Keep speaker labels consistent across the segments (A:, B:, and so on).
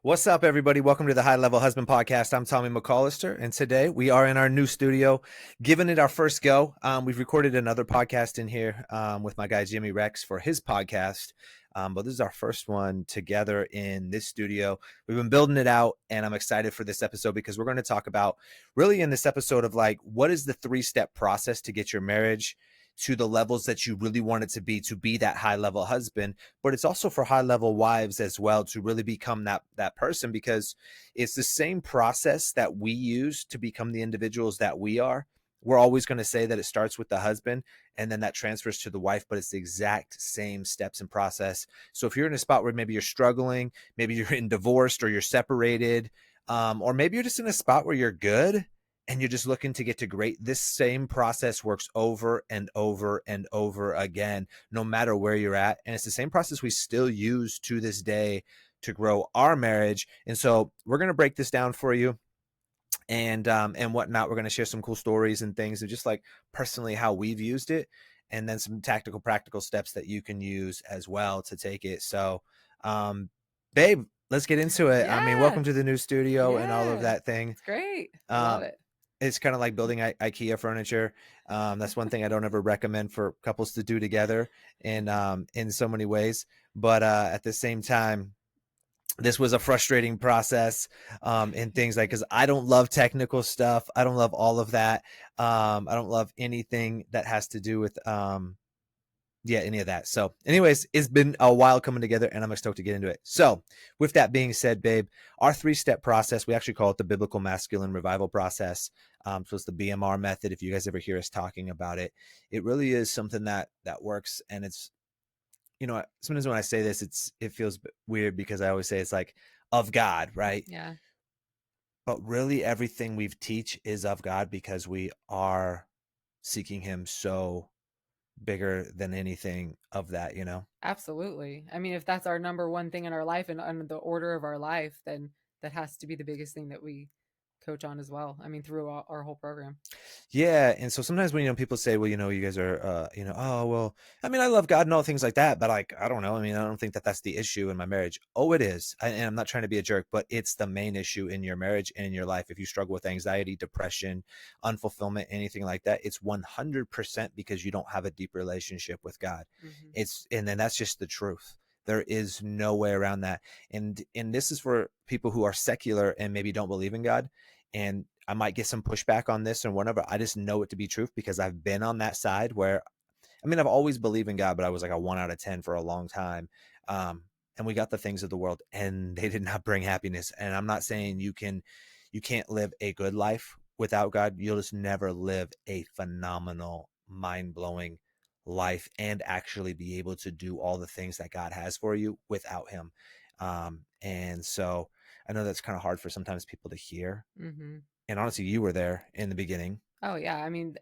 A: What's up, everybody? Welcome to the High Level Husband Podcast. I'm Tommy McAllister, and today we are in our new studio, giving it our first go. We've recorded another podcast in here with my guy Jimmy Rex for his podcast, but this is our first one together in this studio. We've been building it out, and I'm excited for this episode because we're going to talk about really in this episode of like what is the 3-step process to get your marriage to the levels that you really want it to be that high level husband, but it's also for high level wives as well to really become that person, because it's the same process that we use to become the individuals that we are. We're always going to say that it starts with the husband and then that transfers to the wife, but it's the exact same steps and process. So if you're in a spot where maybe you're struggling, maybe you're in divorced or you're separated, or maybe you're just in a spot where you're good and you're just looking to get to great, this same process works over and over and over again, no matter where you're at. And it's the same process we still use to this day to grow our marriage. And so we're going to break this down for you and whatnot. We're going to share some cool stories and things and just like personally how we've used it, and then some tactical, practical steps that you can use as well to take it. So, babe, let's get into it. I mean,
B: Yeah,
A: welcome to the new studio and all of
B: yeah.
A: that thing.
B: It's great. I love
A: Um,
B: it.
A: it's kind of like building IKEA furniture. That's one thing I don't ever recommend for couples to do together in so many ways. But at the same time, this was a frustrating process and things like, because I don't love technical stuff. I don't love all of that. I don't love anything that has to do with any of that. So anyways, it's been a while coming together and I'm stoked to get into it. So with that being said, babe, our 3-step process, we actually call it the biblical masculine revival process. So it's the BMR method. If you guys ever hear us talking about it, it really is something that works. And it's, sometimes when I say this, it feels weird because I always say it's like of God, right?
B: Yeah,
A: But really everything we teach is of God because we are seeking him so bigger than anything of that.
B: absolutely. I mean, if that's our number one thing in our life and the order of our life, then that has to be the biggest thing that we coach on as well. I mean, through our whole program.
A: Yeah, and so sometimes when people say, well, you guys are, oh well, I mean, I love God and all things like that, but like, I don't know. I mean, I don't think that that's the issue in my marriage. Oh, it is, and I'm not trying to be a jerk, but it's the main issue in your marriage and in your life. If you struggle with anxiety, depression, unfulfillment, anything like that, it's 100% because you don't have a deep relationship with God.
B: Hmm.
A: And then that's just the truth. There is no way around that. And this is for people who are secular and maybe don't believe in God. And I might get some pushback on this and whatever. I just know it to be truth because I've been on that side where, I mean, I've always believed in God, but I was like a 1 out of 10 for a long time. And we got the things of the world and they did not bring happiness. And I'm not saying you can't live a good life without God. You'll just never live a phenomenal, mind blowing life and actually be able to do all the things that God has for you without him. And so I know that's kind of hard for sometimes people to hear,
B: Hmm.
A: and honestly, you were there in the beginning.
B: Oh yeah. I mean,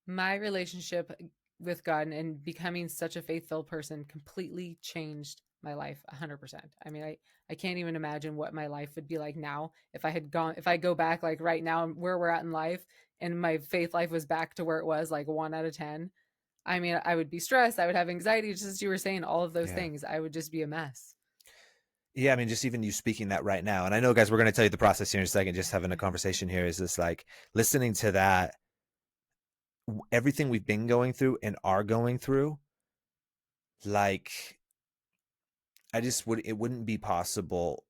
B: my relationship with God and becoming such a faith-filled person completely changed my life 100%. I mean, I can't even imagine what my life would be like now if I go back like right now where we're at in life and my faith life was back to where it was like 1 out of 10. I mean, I would be stressed, I would have anxiety, just as you were saying, all of those
A: Yeah.
B: things. I would just be a mess.
A: Yeah, I mean, just even you speaking that right now. And I know, guys, we're going to tell you the process here in a second. Just having a conversation here is just like listening to that, everything we've been going through and are going through. Like, it wouldn't be possible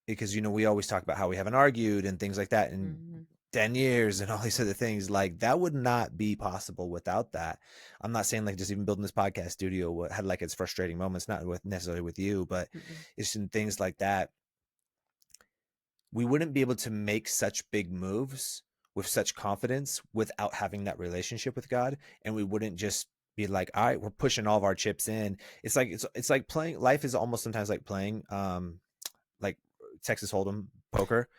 A: because, we always talk about how we haven't argued and things like that in
B: Hmm.
A: 10 years and all these other things. Like, that would not be possible without that. I'm not saying like just even building this podcast studio had like its frustrating moments, not with necessarily with you, but
B: Hmm.
A: it's in things like that. We wouldn't be able to make such big moves with such confidence without having that relationship with God. And we wouldn't just be like, all right, we're pushing all of our chips in. It's like playing, life is almost sometimes like playing like Texas Hold'em poker.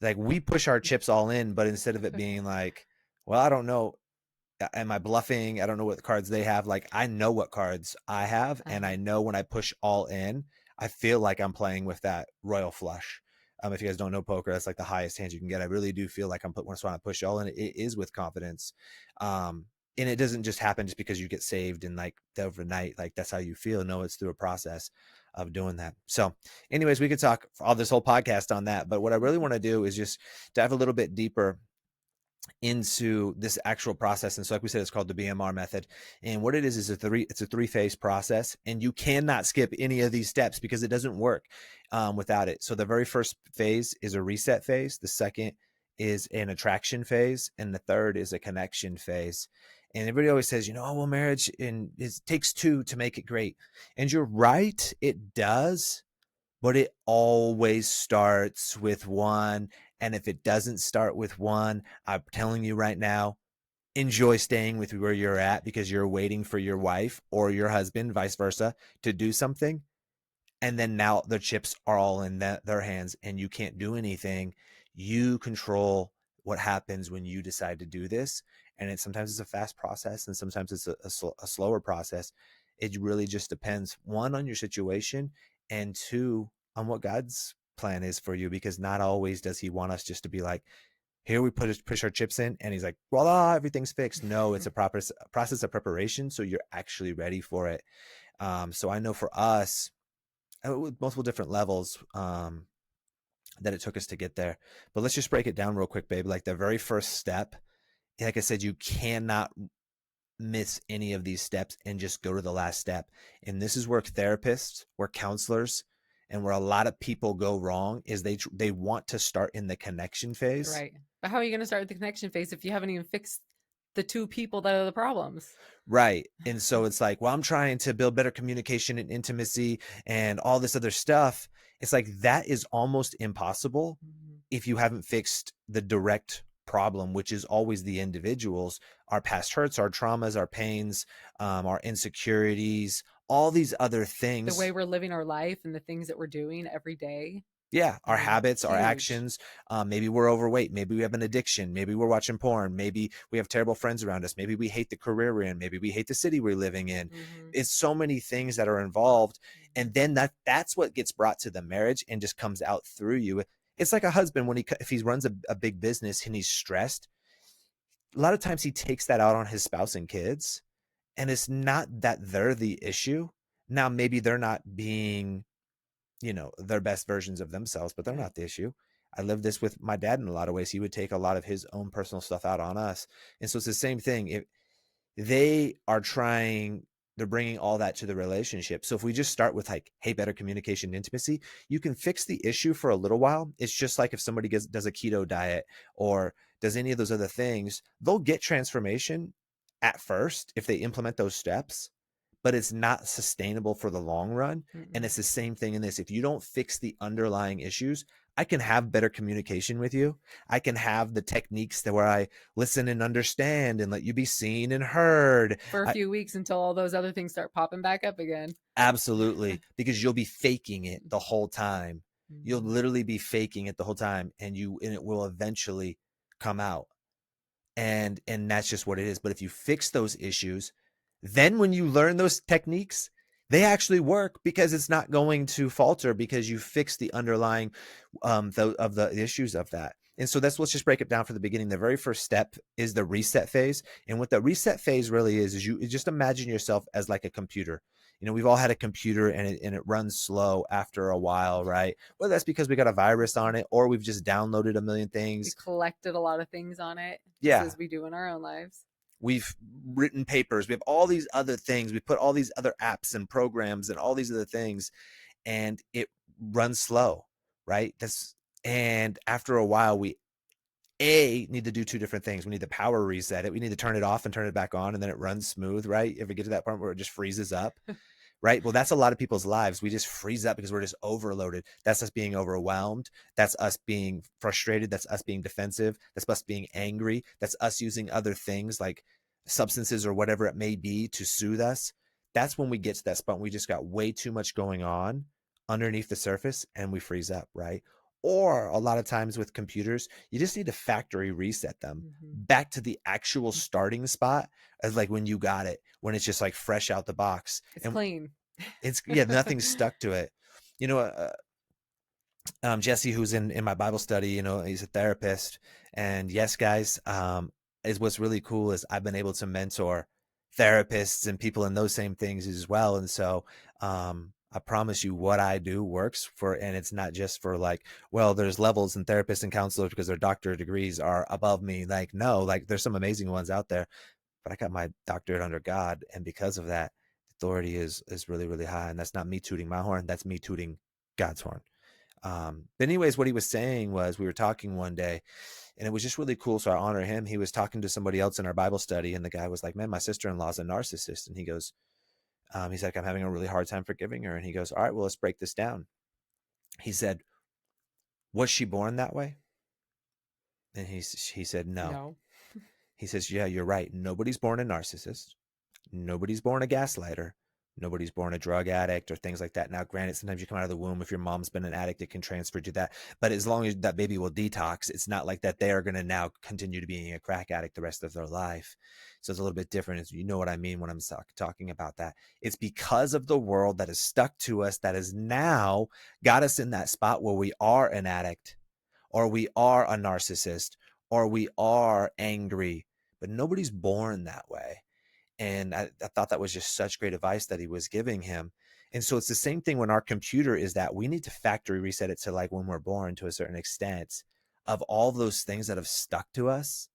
A: Like we push our chips all in, but instead of it being like, well, I don't know, am I bluffing? I don't know what cards they have. Like I know what cards I have, and
B: Uh-huh.
A: I know when I push all in, I feel like I'm playing with that royal flush. If you guys don't know poker, that's like the highest hand you can get. I really do feel like I'm put when I push all in. It is with confidence, and it doesn't just happen just because you get saved and like the overnight. Like that's how you feel. No, it's through a process. of doing that. So anyways, we could talk for all this whole podcast on that, but what I really want to do is just dive a little bit deeper into this actual process. And so, like we said, it's called the BMR method. And what it is it's a three-phase process, and you cannot skip any of these steps because it doesn't work without it. So the very first phase is a reset phase. The second is an attraction phase, and the third is a connection phase. And everybody always says, oh, well, marriage it takes two to make it great. And you're right, it does, but it always starts with one. And if it doesn't start with one, I'm telling you right now, enjoy staying with where you're at because you're waiting for your wife or your husband, vice versa, to do something. And then now the chips are all in their hands and you can't do anything. You control what happens when you decide to do this. And sometimes it's a fast process and sometimes it's a slower process. It really just depends, one, on your situation, and two, on what God's plan is for you, because not always does he want us just to be like, here we push our chips in and he's like, voila, everything's fixed. No, it's a proper process of preparation. So you're actually ready for it. So I know for us, with multiple different levels that it took us to get there. But let's just break it down real quick, babe. Like the very first step, like I said, you cannot miss any of these steps and just go to the last step. And this is where therapists, where counselors, and where a lot of people go wrong is they want to start in the connection phase.
B: Right. But how are you going to start the connection phase if you haven't even fixed the two people that are the problems?
A: Right. And so it's like, well, I'm trying to build better communication and intimacy and all this other stuff. It's like that is almost impossible
B: Mhm.
A: if you haven't fixed the direct problem, which is always the individuals, our past hurts, our traumas, our pains, our insecurities, all these other
B: The way
A: things.
B: we're living our life and the things that we're doing every day.
A: Yeah,
B: I
A: our
B: mean,
A: habits, our
B: huge.
A: actions. Maybe we're overweight. Maybe we have an addiction. Maybe we're watching porn. Maybe we have terrible friends around us. Maybe we hate the career we're in. Maybe we hate the city we're living in.
B: Hmm.
A: It's so many things that are involved,
B: Hmm.
A: and then that's what gets brought to the marriage and just comes out through you. It's like a husband when if he runs a big business and he's stressed. A lot of times he takes that out on his spouse and kids, and it's not that they're the issue. Now maybe they're not being their best versions of themselves, but they're
B: Right.
A: not the issue. I lived this with my dad in a lot of ways. He would take a lot of his own personal stuff out on us. And so it's the same thing. If they are trying, they're bringing all that to the relationship. So if we just start with like, hey, better communication and intimacy, you can fix the issue for a little while. It's just like if somebody does a keto diet or does any of those other things, they'll get transformation at first if they implement those steps, but it's not sustainable for the long run. And
B: Mm-mm.
A: it's the same thing in this. If you don't fix the underlying issues, I can have better communication with you. I can have the techniques that where I listen and understand and let you be seen and heard.
B: For a
A: I,
B: few weeks until all those other things start popping back up again.
A: absolutely, because you'll be faking it the whole time. You'll
B: Hmm.
A: literally be faking it the whole time, and it will eventually come out. And that's just what it is. But if you fix those issues, then when you learn those techniques, they actually work because it's not going to falter because you fix the underlying of the issues of that. And so let's just break it down from the beginning. The very first step is the reset phase. And what the reset phase really is you just imagine yourself as like a computer. We've all had a computer and it runs slow after a while, right? Well, that's because we got a virus on it or we've just downloaded a million
B: We
A: things.
B: collected a lot of things on it, just
A: Yeah,
B: as we do in our own lives.
A: we've written papers, we have all these other things, we put all these other apps and programs and all these other things, and it runs slow, right? That's And after a while we need to do two different things. We need to power reset it, we need to turn it off and turn it back on, and then it runs smooth, right? If we get to that point where it just freezes up, right? Well, that's a lot of people's lives. We just freeze up because we're just overloaded. That's us being overwhelmed. That's us being frustrated. That's us being defensive. That's us being angry. That's us using other things like substances or whatever it may be to soothe us. That's when we get to that spot. We just got way too much going on underneath the surface and we freeze up, right? Or a lot of times with computers, you just need to factory reset them
B: Hmm.
A: back to the actual starting spot as like when you got it, when it's just like fresh out the box.
B: It's
A: And
B: clean.
A: yeah, nothing's stuck to it. You know, Jesse, who's in my Bible study, he's a therapist, and yes, guys, is what's really cool is I've been able to mentor therapists and people in those same things as well, and so I promise you what I do works for, and it's not just for like, well, there's levels and therapists and counselors because their doctorate degrees are above me. Like, no, like there's some amazing ones out there, but I got my doctorate under God. And because of that, authority is really, really high. And that's not me tooting my horn. That's me tooting God's horn. But anyways, what he was saying was we were talking one day and it was just really cool. So I honor him. He was talking to somebody else in our Bible study and the guy was like, man, my sister-in-law is a narcissist. And he goes, he's like, I'm having a really hard time forgiving her. And he goes, all right, well, let's break this down. He said, was she born that way? And he said, no.
B: No.
A: He says, yeah, you're right. Nobody's born a narcissist. Nobody's born a gaslighter. Nobody's born a drug addict or things like that. Now, granted, sometimes you come out of the womb. If your mom's been an addict, it can transfer to that. But as long as that baby will detox, it's not like that they are going to now continue to being a crack addict the rest of their life. So it's a little bit different. You know what I mean when I'm talking about that. It's because of the world that has stuck to us that has now got us in that spot where we are an addict or we are a narcissist or we are angry. But nobody's born that way. And I thought that was just such great advice that he was giving him. And so it's the same thing when our computer is that we need to factory reset it to like when we're born to a certain extent of all those things that have stuck to us.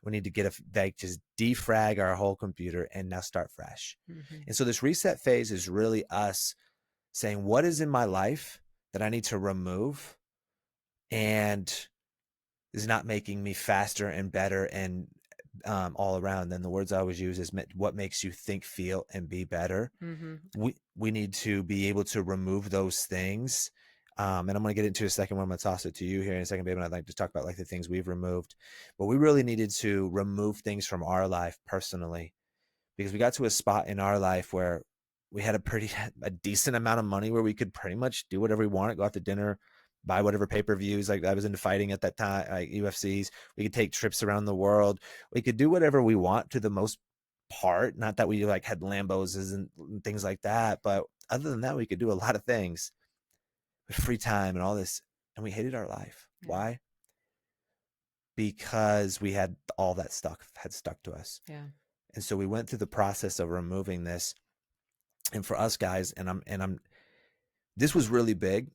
A: We need to get like just defrag our whole computer and now start fresh.
B: Mm-hmm.
A: And so this reset phase is really us saying, what is in my life that I need to remove and is not making me faster and better and all around. Then the words I always use is what makes you think, feel, and be better.
B: Mm-hmm.
A: We need to be able to remove those things. And I'm going to get into a second one. I'm going to toss it to you here in a second, babe. And I'd like to talk about like the things we've removed, but we really needed to remove things from our life personally because we got to a spot in our life where we had a decent amount of money where we could pretty much do whatever we wanted, go out to dinner, buy whatever pay-per-views. Like I was into fighting at that time, like UFCs. We could take trips around the world. We could do whatever we want to the most part. Not that we like had Lambos and things like that, but other than that, we could do a lot of things with free time and all this. And we hated our life.
B: Yeah.
A: Why? Because we had all that stuff had stuck to us.
B: Yeah.
A: And so we went through the process of removing this. And for us guys, this was really big,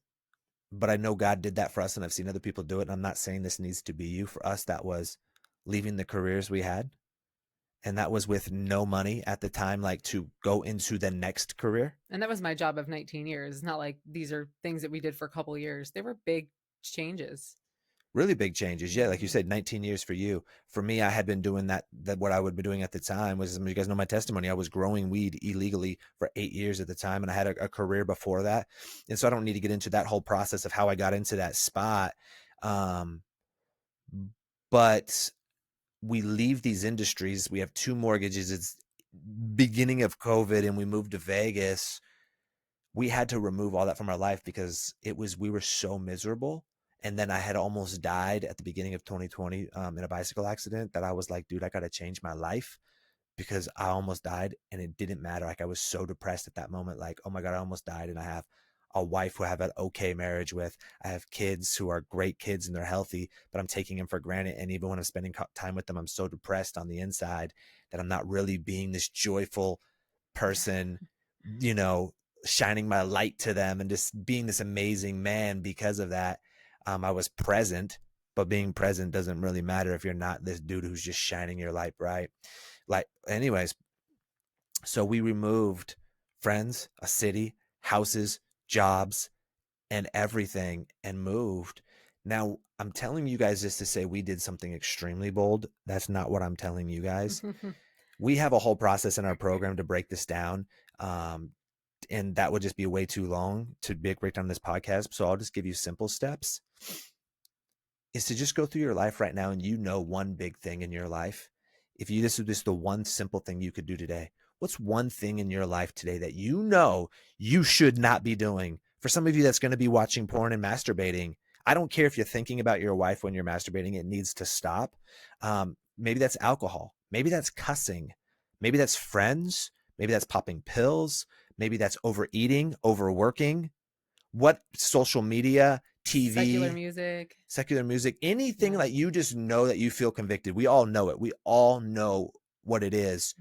A: but I know God did that for us and I've seen other people do it. And I'm not saying this needs to be you. For us, that was leaving the careers we had. And that was with no money at the time, like to go into the next career.
B: And that was my job of 19 years. It's not like these are things that we did for a couple of years. They were big changes.
A: Really big changes. Yeah. Like you said, 19 years for you. For me, I had been doing that what I would be doing at the time was, you guys know my testimony. I was growing weed illegally for 8 years at the time. And I had a career before that. And so I don't need to get into that whole process of how I got into that spot. But we leave these industries. We have 2 mortgages. It's beginning of COVID and we moved to Vegas. We had to remove all that from our life because we were so miserable. And then I had almost died at the beginning of 2020 in a bicycle accident that I was like, dude, I got to change my life because I almost died and it didn't matter. Like I was so depressed at that moment. Like, oh my God, I almost died. And I have a wife who I have an okay marriage with. I have kids who are great kids and they're healthy, but I'm taking them for granted. And even when I'm spending time with them, I'm so depressed on the inside that I'm not really being this joyful person, shining my light to them and just being this amazing man because of that. I was present, but being present doesn't really matter if you're not this dude who's just shining your light bright. Like, anyways, so we removed friends, a city, houses, jobs, and everything and moved. Now, I'm telling you guys this to say we did something extremely bold. That's not what I'm telling you guys. We have a whole process in our program to break this down. And that would just be way too long to break down this podcast. So I'll just give you simple steps. Is to just go through your life right now and one big thing in your life. If this is just the one simple thing you could do today. What's one thing in your life today that you should not be doing? For some of you, that's going to be watching porn and masturbating. I don't care if you're thinking about your wife when you're masturbating. It needs to stop. Maybe that's alcohol. Maybe that's cussing. Maybe that's friends. Maybe that's popping pills. Maybe that's overeating, overworking. What social media, TV, secular music, anything that you just know that you feel convicted. We all know it. We all know what it is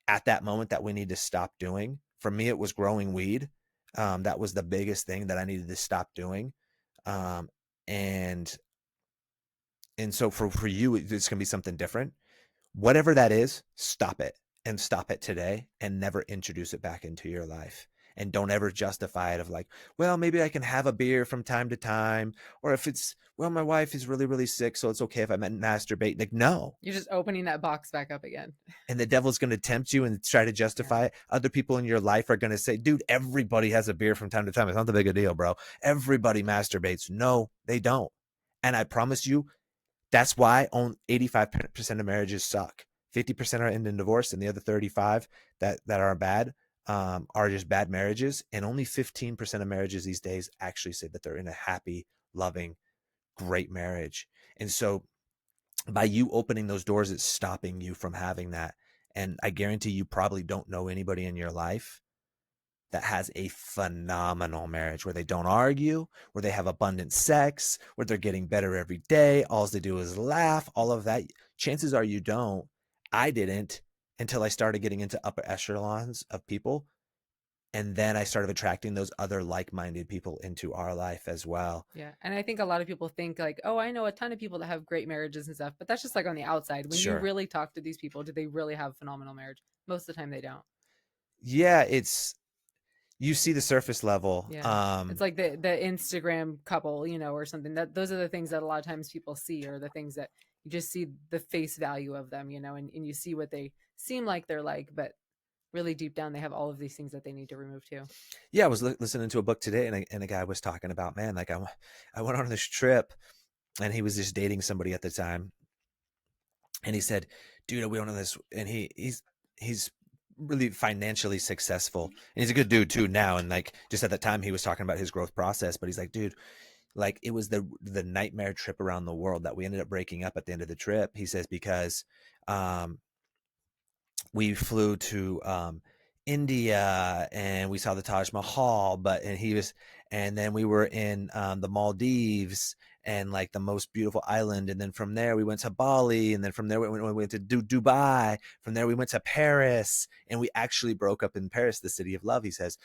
A: at that moment that we need to stop doing. For me, it was growing weed. That was the biggest thing that I needed to stop doing. Um, and so for you, it's gonna be something different. Whatever that is, stop it, and stop it today, and never introduce it back into your life. And don't ever justify it of like, well, maybe I can have a beer from time to time, or if it's, well, my wife is really really sick, so it's okay if I masturbate. Like, no.
B: You're just opening that box back up again.
A: And the devil's going to tempt you and try to
B: Yeah.
A: justify it. Other people in your life are going to say, dude, everybody has a beer from time to time. It's not the big a deal, bro. Everybody masturbates. No, they don't. And I promise you, that's why 85% of marriages suck. 50% are ending in divorce, and the other 35 that are bad are just bad marriages. And only 15% of marriages these days actually say that they're in a happy, loving, great marriage. And so by you opening those doors, it's stopping you from having that. And I guarantee you probably don't know anybody in your life that has a phenomenal marriage where they don't argue, where they have abundant sex, where they're getting better every day. All they do is laugh, all of that. Chances are you don't. I didn't until I started getting into upper echelons of people. And then I started attracting those other like minded people into our life as well.
B: Yeah. And I think a lot of people think like, oh, I know a ton of people that have great marriages and stuff, but that's just like on the outside. When you
A: Sure.
B: really talk to these people, do they really have phenomenal marriage? Most of the time they don't.
A: Yeah, you see the surface level.
B: Yeah. It's like the Instagram couple, or something. That those are the things that a lot of times people see, or the things that you just see the face value of them, and you see what they seem like they're like, but really deep down they have all of these things that they need to remove too.
A: Yeah, I was listening to a book today, and a guy was talking about, man, like I went on this trip, and he was just dating somebody at the time, and he said, dude, we went on this, and he's really financially successful, and he's a good dude too now, and like just at that time he was talking about his growth process, but he's like, dude, like it was the nightmare trip around the world that we ended up breaking up at the end of the trip. He says because um we flew to India, and we saw the Taj Mahal, and then we were in the Maldives, and like the most beautiful island. And then from there we went to Bali, and then from there we went to Dubai. From there we went to Paris, and we actually broke up in Paris, the city of love. He says,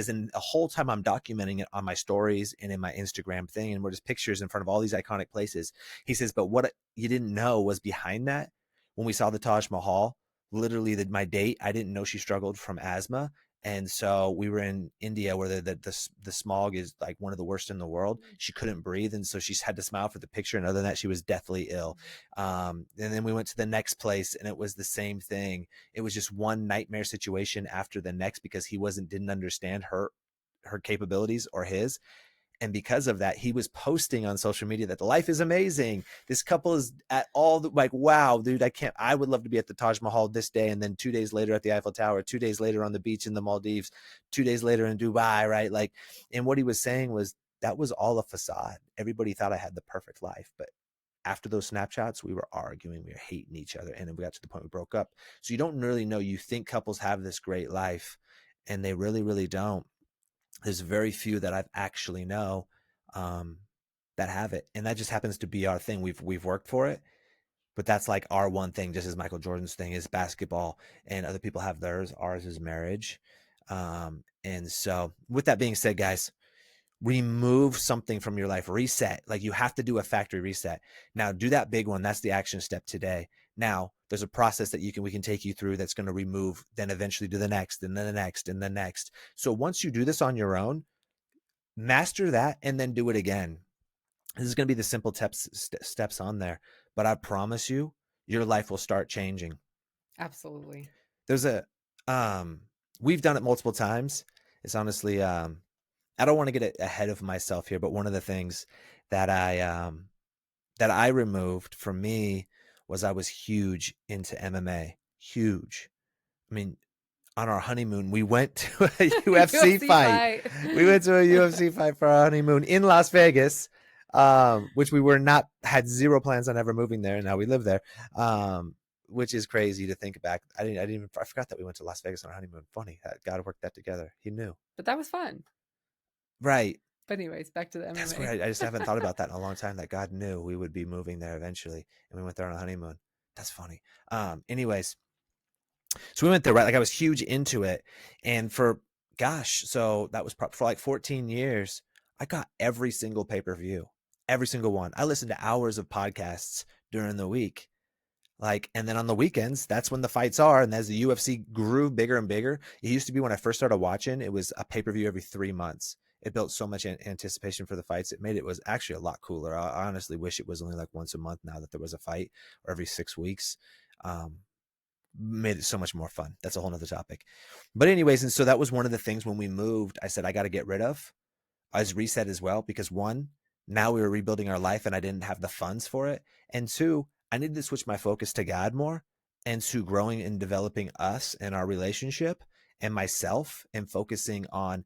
A: and the whole time I'm documenting it on my stories and in my Instagram thing, and we're just pictures in front of all these iconic places. He says, but what you didn't know was behind that, when we saw the Taj Mahal, literally my date, I didn't know she struggled from asthma. And so we were in India where the smog is like one of the worst in the world. She couldn't breathe, and so she had to smile for the picture, and other than that she was deathly ill. And then we went to the next place, and it was the same thing. It was just one nightmare situation after the next, because he didn't understand her capabilities or his. And because of that, he was posting on social media that the life is amazing. This couple is at all like, wow, dude, I would love to be at the Taj Mahal this day. And then 2 days later at the Eiffel Tower, 2 days later on the beach in the Maldives, 2 days later in Dubai, right? Like, and what he was saying was that was all a facade. Everybody thought I had the perfect life. But after those snapshots, we were arguing, we were hating each other. And then we got to the point we broke up. So you don't really know. You think couples have this great life, and they really, really don't. There's very few that I've actually know um, that have it, and that just happens to be our thing. We've worked for it, but that's like our one thing. Just as Michael Jordan's thing is basketball, and other people have theirs. Ours is marriage. And so, with that being said, guys, remove something from your life, reset. Like you have to do a factory reset. Now, do that big one. That's the action step today. Now, there's a process that we can take you through that's going to remove, then eventually do the next, and then the next, and the next. So once you do this on your own, master that, and then do it again. This is going to be the simple steps on there, but I promise you, your life will start changing.
B: Absolutely.
A: There's a, um, we've done it multiple times. It's honestly, I don't want to get ahead of myself here, but one of the things that I removed for me was I was huge into MMA. Huge. I mean, on our honeymoon, we went to a UFC
B: UFC
A: fight.
B: fight.
A: We went to a UFC fight for our honeymoon in Las Vegas, which we were not had zero plans on ever moving there. And now we live there, which is crazy to think back. I forgot that we went to Las Vegas on our honeymoon. Funny, God worked that together. He knew.
B: But that was fun.
A: Right.
B: But anyways, back to the
A: That's
B: MMA.
A: weird. I just haven't thought about that in a long time, that God knew we would be moving there eventually. And we went there on a honeymoon. That's funny. Anyways, so we went there, right? Like I was huge into it. And for gosh, so that was for like 14 years. I got every single pay-per-view, every single one. I listened to hours of podcasts during the week. Like, and then on the weekends, that's when the fights are. And as the UFC grew bigger and bigger, it used to be when I first started watching, it was a pay-per-view every 3 months. It built so much anticipation for the fights. It made it was actually a lot cooler. I honestly wish it was only like once a month now that there was a fight, or every 6 weeks. Um, Made it so much more fun. That's a whole nother topic. But anyways, and so that was one of the things when we moved, I said, I got to get rid of. I was reset as well because one, now we were rebuilding our life and I didn't have the funds for it. And two, I needed to switch my focus to God more and to growing and developing us and our relationship and myself and focusing on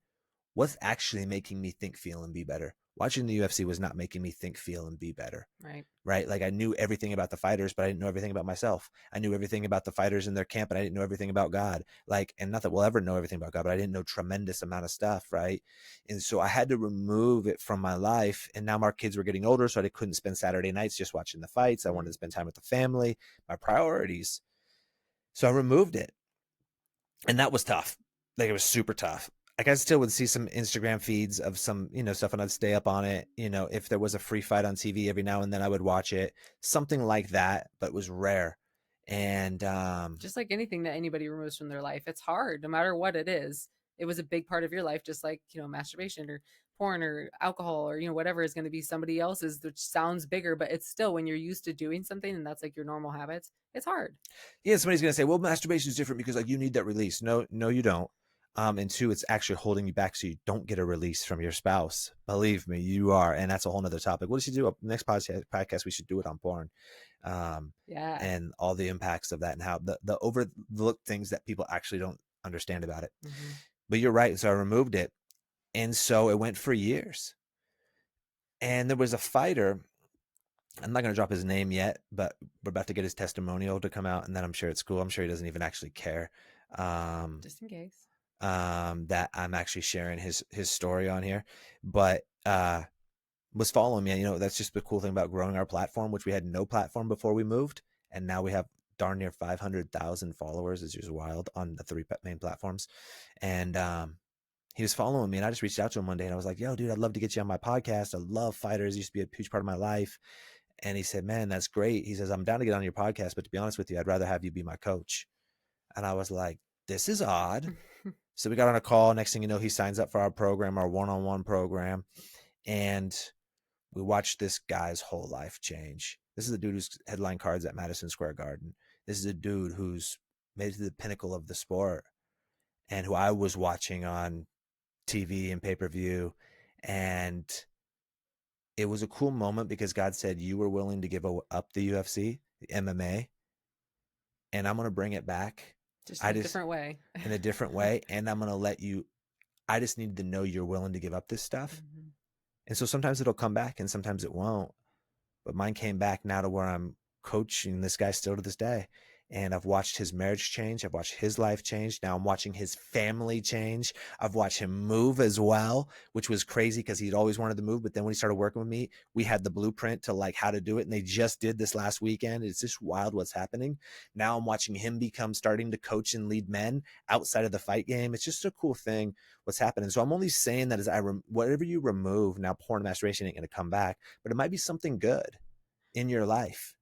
A: what's actually making me think, feel, and be better. Watching the UFC was not making me think, feel, and be better.
B: Right.
A: Right. Like I knew everything about the fighters, but I didn't know everything about myself. I knew everything about the fighters in their camp, and I didn't know everything about God. Like, and not that we'll ever know everything about God, but I didn't know tremendous amount of stuff. Right. And so I had to remove it from my life. And now our kids were getting older, so I couldn't spend Saturday nights just watching the fights. I wanted to
B: Mm.
A: spend time with the family, my priorities. So I removed it. And that was tough. Like it was super tough. Like I still would see some Instagram feeds of some, stuff, and I'd stay up on it. If there was a free fight on TV every now and then I would watch it. Something like that, but it was rare. And
B: Just like anything that anybody removes from their life, it's hard, no matter what it is. It was a big part of your life, just like, masturbation or porn or alcohol or, whatever is going to be somebody else's, which sounds bigger, but it's still when you're used to doing something and that's like your normal habits, it's hard.
A: yeah, somebody's gonna say, well, masturbation is different because like you need that release. No, no, you don't. And two, it's actually holding you back so you don't get a release from your spouse. Believe me, you are. And that's a whole nother topic. What does she do? Next podcast, we should do it on porn. Um,
B: Yeah.
A: and all the impacts of that and how the overlooked things that people actually don't understand about it.
B: Hmm.
A: But you're right. So I removed it. And so it went for years. And there was a fighter. I'm not going to drop his name yet, but we're about to get his testimonial to come out. And then I'm sure it's cool. I'm sure he doesn't even actually care. Um,
B: Just in case.
A: that I'm actually sharing his story on here. But was following me. That's just the cool thing about growing our platform, which we had no platform before we moved. And now we have darn near 500,000 followers. It's just wild on the three main platforms. And he was following me, and I just reached out to him one day and I was like, yo, dude, I'd love to get you on my podcast. I love fighters. It used to be a huge part of my life. And he said, man, that's great. He says, I'm down to get on your podcast, but to be honest with you, I'd rather have you be my coach. And I was like, this is odd. So we got on a call. Next thing you know, he signs up for our program, our one-on-one program. And we watched this guy's whole life change. This is a dude who's headline cards at Madison Square Garden. This is a dude who's made it to the pinnacle of the sport and who I was watching on TV and pay-per-view. And it was a cool moment because God said, you were willing to give up the UFC, the MMA, and I'm going to bring it back.
B: Just
A: I
B: in a
A: just,
B: different way.
A: in a different way. And I'm going to let you, I just need to know you're willing to give up this stuff.
B: Hmm.
A: And so sometimes it'll come back and sometimes it won't. But mine came back now to where I'm coaching this guy still to this day. And I've watched his marriage change. I've watched his life change. Now I'm watching his family change. I've watched him move as well, which was crazy because he'd always wanted to move. But then when he started working with me, we had the blueprint to like how to do it. And they just did this last weekend. It's just wild what's happening. Now I'm watching him starting to coach and lead men outside of the fight game. It's just a cool thing what's happening. So I'm only saying that as whatever you remove, now porn and masturbation ain't going to come back, but it might be something good in your life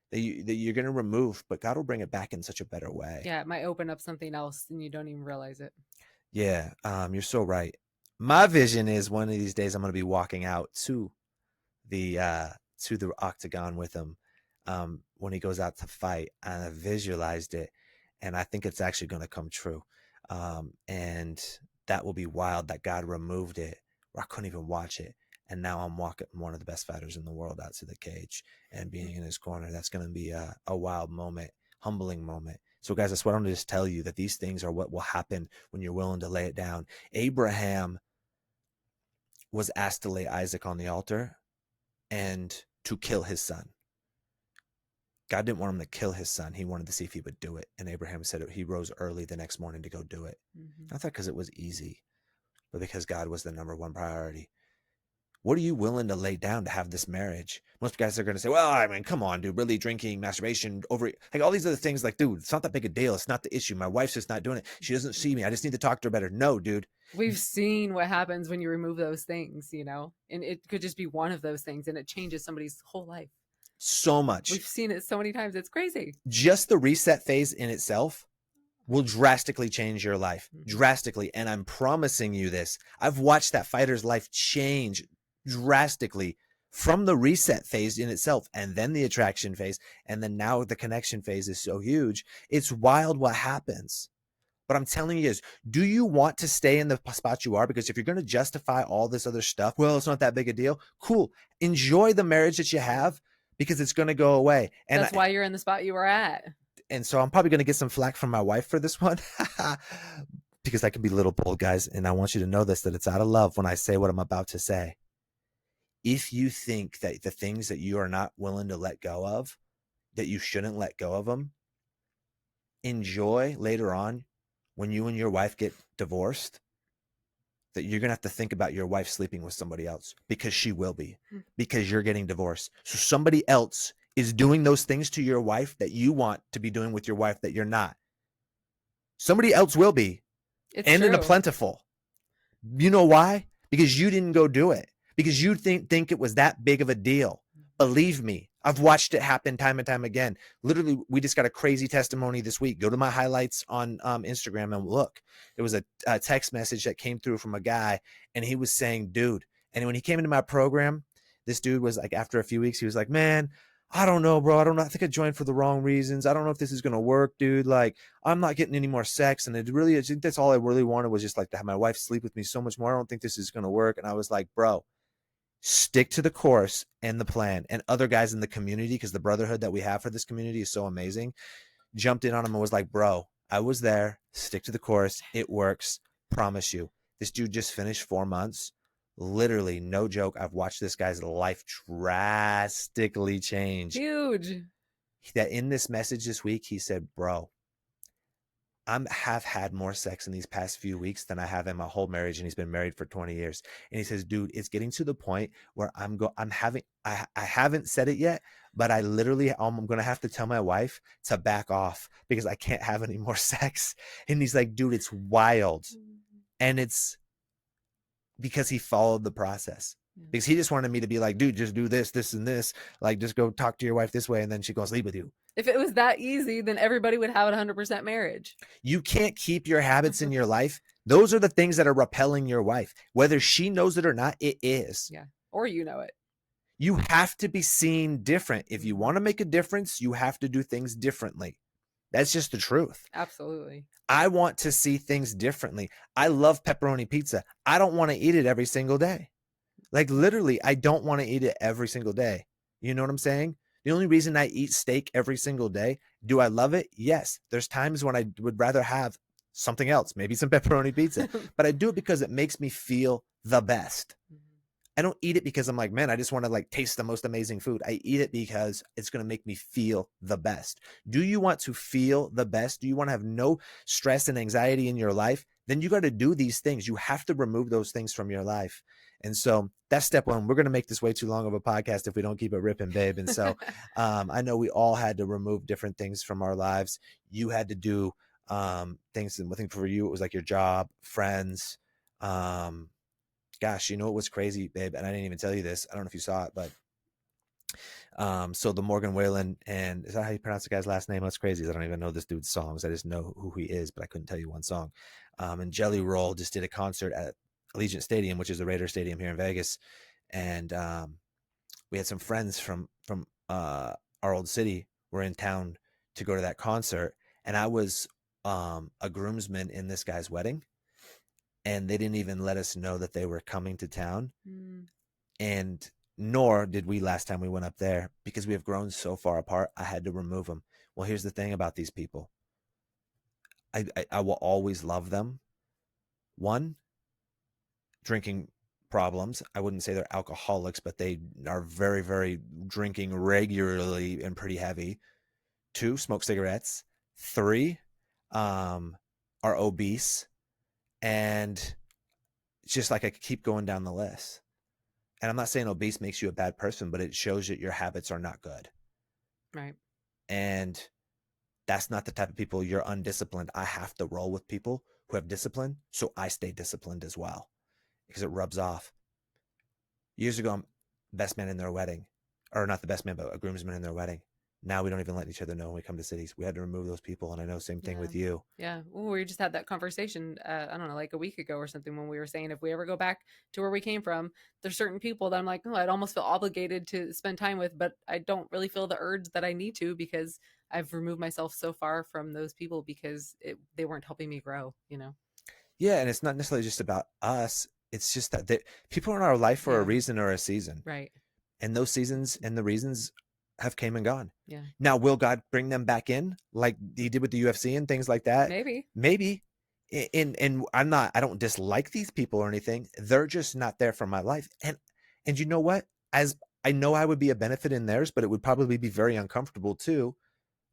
A: that you're going to remove, but God will bring it back in such a better way.
B: Yeah, it might open up something else and you don't even realize it.
A: Yeah, you're so right. My vision is one of these days I'm going to be walking out the uh, to the octagon with him when he goes out to fight. And I visualized it, and I think it's actually going to come true. And that will be wild that God removed it, or I couldn't even watch it. And now I'm walking one of the best fighters in the world out to the cage and being in his corner. That's going to be a wild moment, humbling moment. So, guys, that's what I'm going to just tell you that these things are what will happen when you're willing to lay it down. Abraham was asked to lay Isaac on the altar and to kill his son. God didn't want him to kill his son. He wanted to see if he would do it. And Abraham said he rose early the next morning to go do it.
B: Hmm.
A: Not that because it was easy, but because God was the number one priority. What are you willing to lay down to have this marriage? Most guys are going to say, well, I mean, come on, dude, really drinking, masturbation, over like all these other things. Like, dude, it's not that big a deal. It's not the issue. My wife's just not doing it. She doesn't see me. I just need to talk to her better. No, dude.
B: We've seen what happens when you remove those things, you know, and it could just be one of those things and it changes somebody's whole life.
A: So much.
B: We've seen it so many times. It's crazy.
A: Just the reset phase in itself will drastically change your life.
B: Mhm.
A: Drastically. And I'm promising you this. I've watched that fighter's life change drastically from the reset phase in itself, and then the attraction phase, and then now the connection phase is so huge. It's wild what happens. But I'm telling you is, do you want to stay in the spot you are? Because if you're going to justify all this other stuff, well, it's not that big a deal. Cool. Enjoy the marriage that you have, because it's going to go away. And
B: That's why you're in the spot you were at.
A: And so I'm probably going to get some flack from my wife for this one because I can be a little bold, guys. And I want you to know this, that it's out of love when I say what I'm about to say. If you think that the things that you are not willing to let go of, that you shouldn't let go of them, enjoy later on when you and your wife get divorced, that you're going to have to think about your wife sleeping with somebody else, because she will be, because you're getting divorced. So somebody else is doing those things to your wife that you want to be doing with your wife that you're not. Somebody else will be.
B: It's
A: And
B: true.
A: in a plentiful. You know why? Because you didn't go do it. Because you think it was that big of a deal. Believe me, I've watched it happen time and time again. Literally, we just got a crazy testimony this week. Go to my highlights on Instagram and look. There was a text message that came through from a guy, and he was saying, dude, and when he came into my program, this dude was like, after a few weeks, he was like, man, I don't know, bro. I don't know. I think I joined for the wrong reasons. I don't know if this is going to work, dude. Like, I'm not getting any more sex. And I think that's all I really wanted, was just like to have my wife sleep with me so much more. I don't think this is going to work. And I was like, bro, stick to the course and the plan. And other guys in the community, because the brotherhood that we have for this community is so amazing, jumped in on him and was like, bro, I was there. Stick to the course. It works. Promise you. This dude just finished 4 months. Literally, no joke. I've watched this guy's life drastically change.
B: Huge.
A: That in this message this week, he said, bro, have had more sex in these past few weeks than I have in my whole marriage. And he's been married for 20 years. And he says, dude, it's getting to the point where I haven't said it yet, but I'm going to have to tell my wife to back off because I can't have any more sex. And he's like, dude, it's wild. And it's because he followed the process. Because he just wanted me to be like, dude, just do this, this, and this. Like, just go talk to your wife this way, and then she goes sleep with you.
B: If it was that easy, then everybody would have a 100% marriage.
A: You can't keep your habits in your life. Those are the things that are repelling your wife. Whether she knows it or not, it is.
B: Yeah. Or you know it.
A: You have to be seen different. If you want to make a difference, you have to do things differently. That's just the truth.
B: Absolutely.
A: I want to see things differently. I love pepperoni pizza. I don't want to eat it every single day. Like, literally, I don't want to eat it every single day. You know what I'm saying? The only reason I eat steak every single day, do I love it? Yes. There's times when I would rather have something else, maybe some pepperoni pizza, but I do it because it makes me feel the best. I don't eat it because I'm like, man, I just want to like taste the most amazing food. I eat it because it's going to make me feel the best. Do you want to feel the best? Do you want to have no stress and anxiety in your life? Then you got to do these things. You have to remove those things from your life. And so that's step one. We're going to make this way too long of a podcast if we don't keep it ripping, babe. And so I know we all had to remove different things from our lives. You had to do things. And I think for you, it was like your job, friends. Gosh, you know, it was crazy, babe. And I didn't even tell you this. I don't know if you saw it, but so the Morgan Wallen, and is that how you pronounce the guy's last name? That's crazy. I don't even know this dude's songs. I just know who he is, but I couldn't tell you one song. And Jelly Roll just did a concert at Allegiant Stadium, which is the Raider Stadium here in Vegas. And we had some friends from our old city were in town to go to that concert. And I was a groomsman in this guy's wedding. And they didn't even let us know that they were coming to town. And nor did we last time we went up there, because we have grown so far apart. I had to remove them. Well, here's the thing about these people. I will always love them. One, drinking problems. I wouldn't say they're alcoholics, but they are very, very drinking regularly and pretty heavy. Two, smoke cigarettes. Three, are obese. And it's just like I could keep going down the list. And I'm not saying obese makes you a bad person, but it shows that your habits are not good.
B: Right.
A: And that's not the type of people. You're undisciplined. I have to roll with people who have discipline, so I stay disciplined as well because it rubs off. Years ago, I'm best man in their wedding, or not the best man, but a groomsman in their wedding. Now we don't even let each other know when we come to cities. We had to remove those people, and I know same thing
B: Yeah.
A: with you.
B: Yeah. Well, we just had that conversation, I don't know, like a week ago or something when we were saying if we ever go back to where we came from, there's certain people that I'm like, oh, I'd almost feel obligated to spend time with, but I don't really feel the urge that I need to because I've removed myself so far from those people because they weren't helping me grow, you know?
A: Yeah, and it's not necessarily just about us. It's just that people are in our life for a
B: Yeah.
A: reason or a season,
B: Right.
A: and those seasons and the reasons have came and gone.
B: Yeah.
A: Now, will God bring them back in like He did with the UFC and things like that?
B: Maybe.
A: Maybe. And I'm not. I don't dislike these people or anything. They're just not there for my life. And you know what? As I know, I would be a benefit in theirs, but it would probably be very uncomfortable too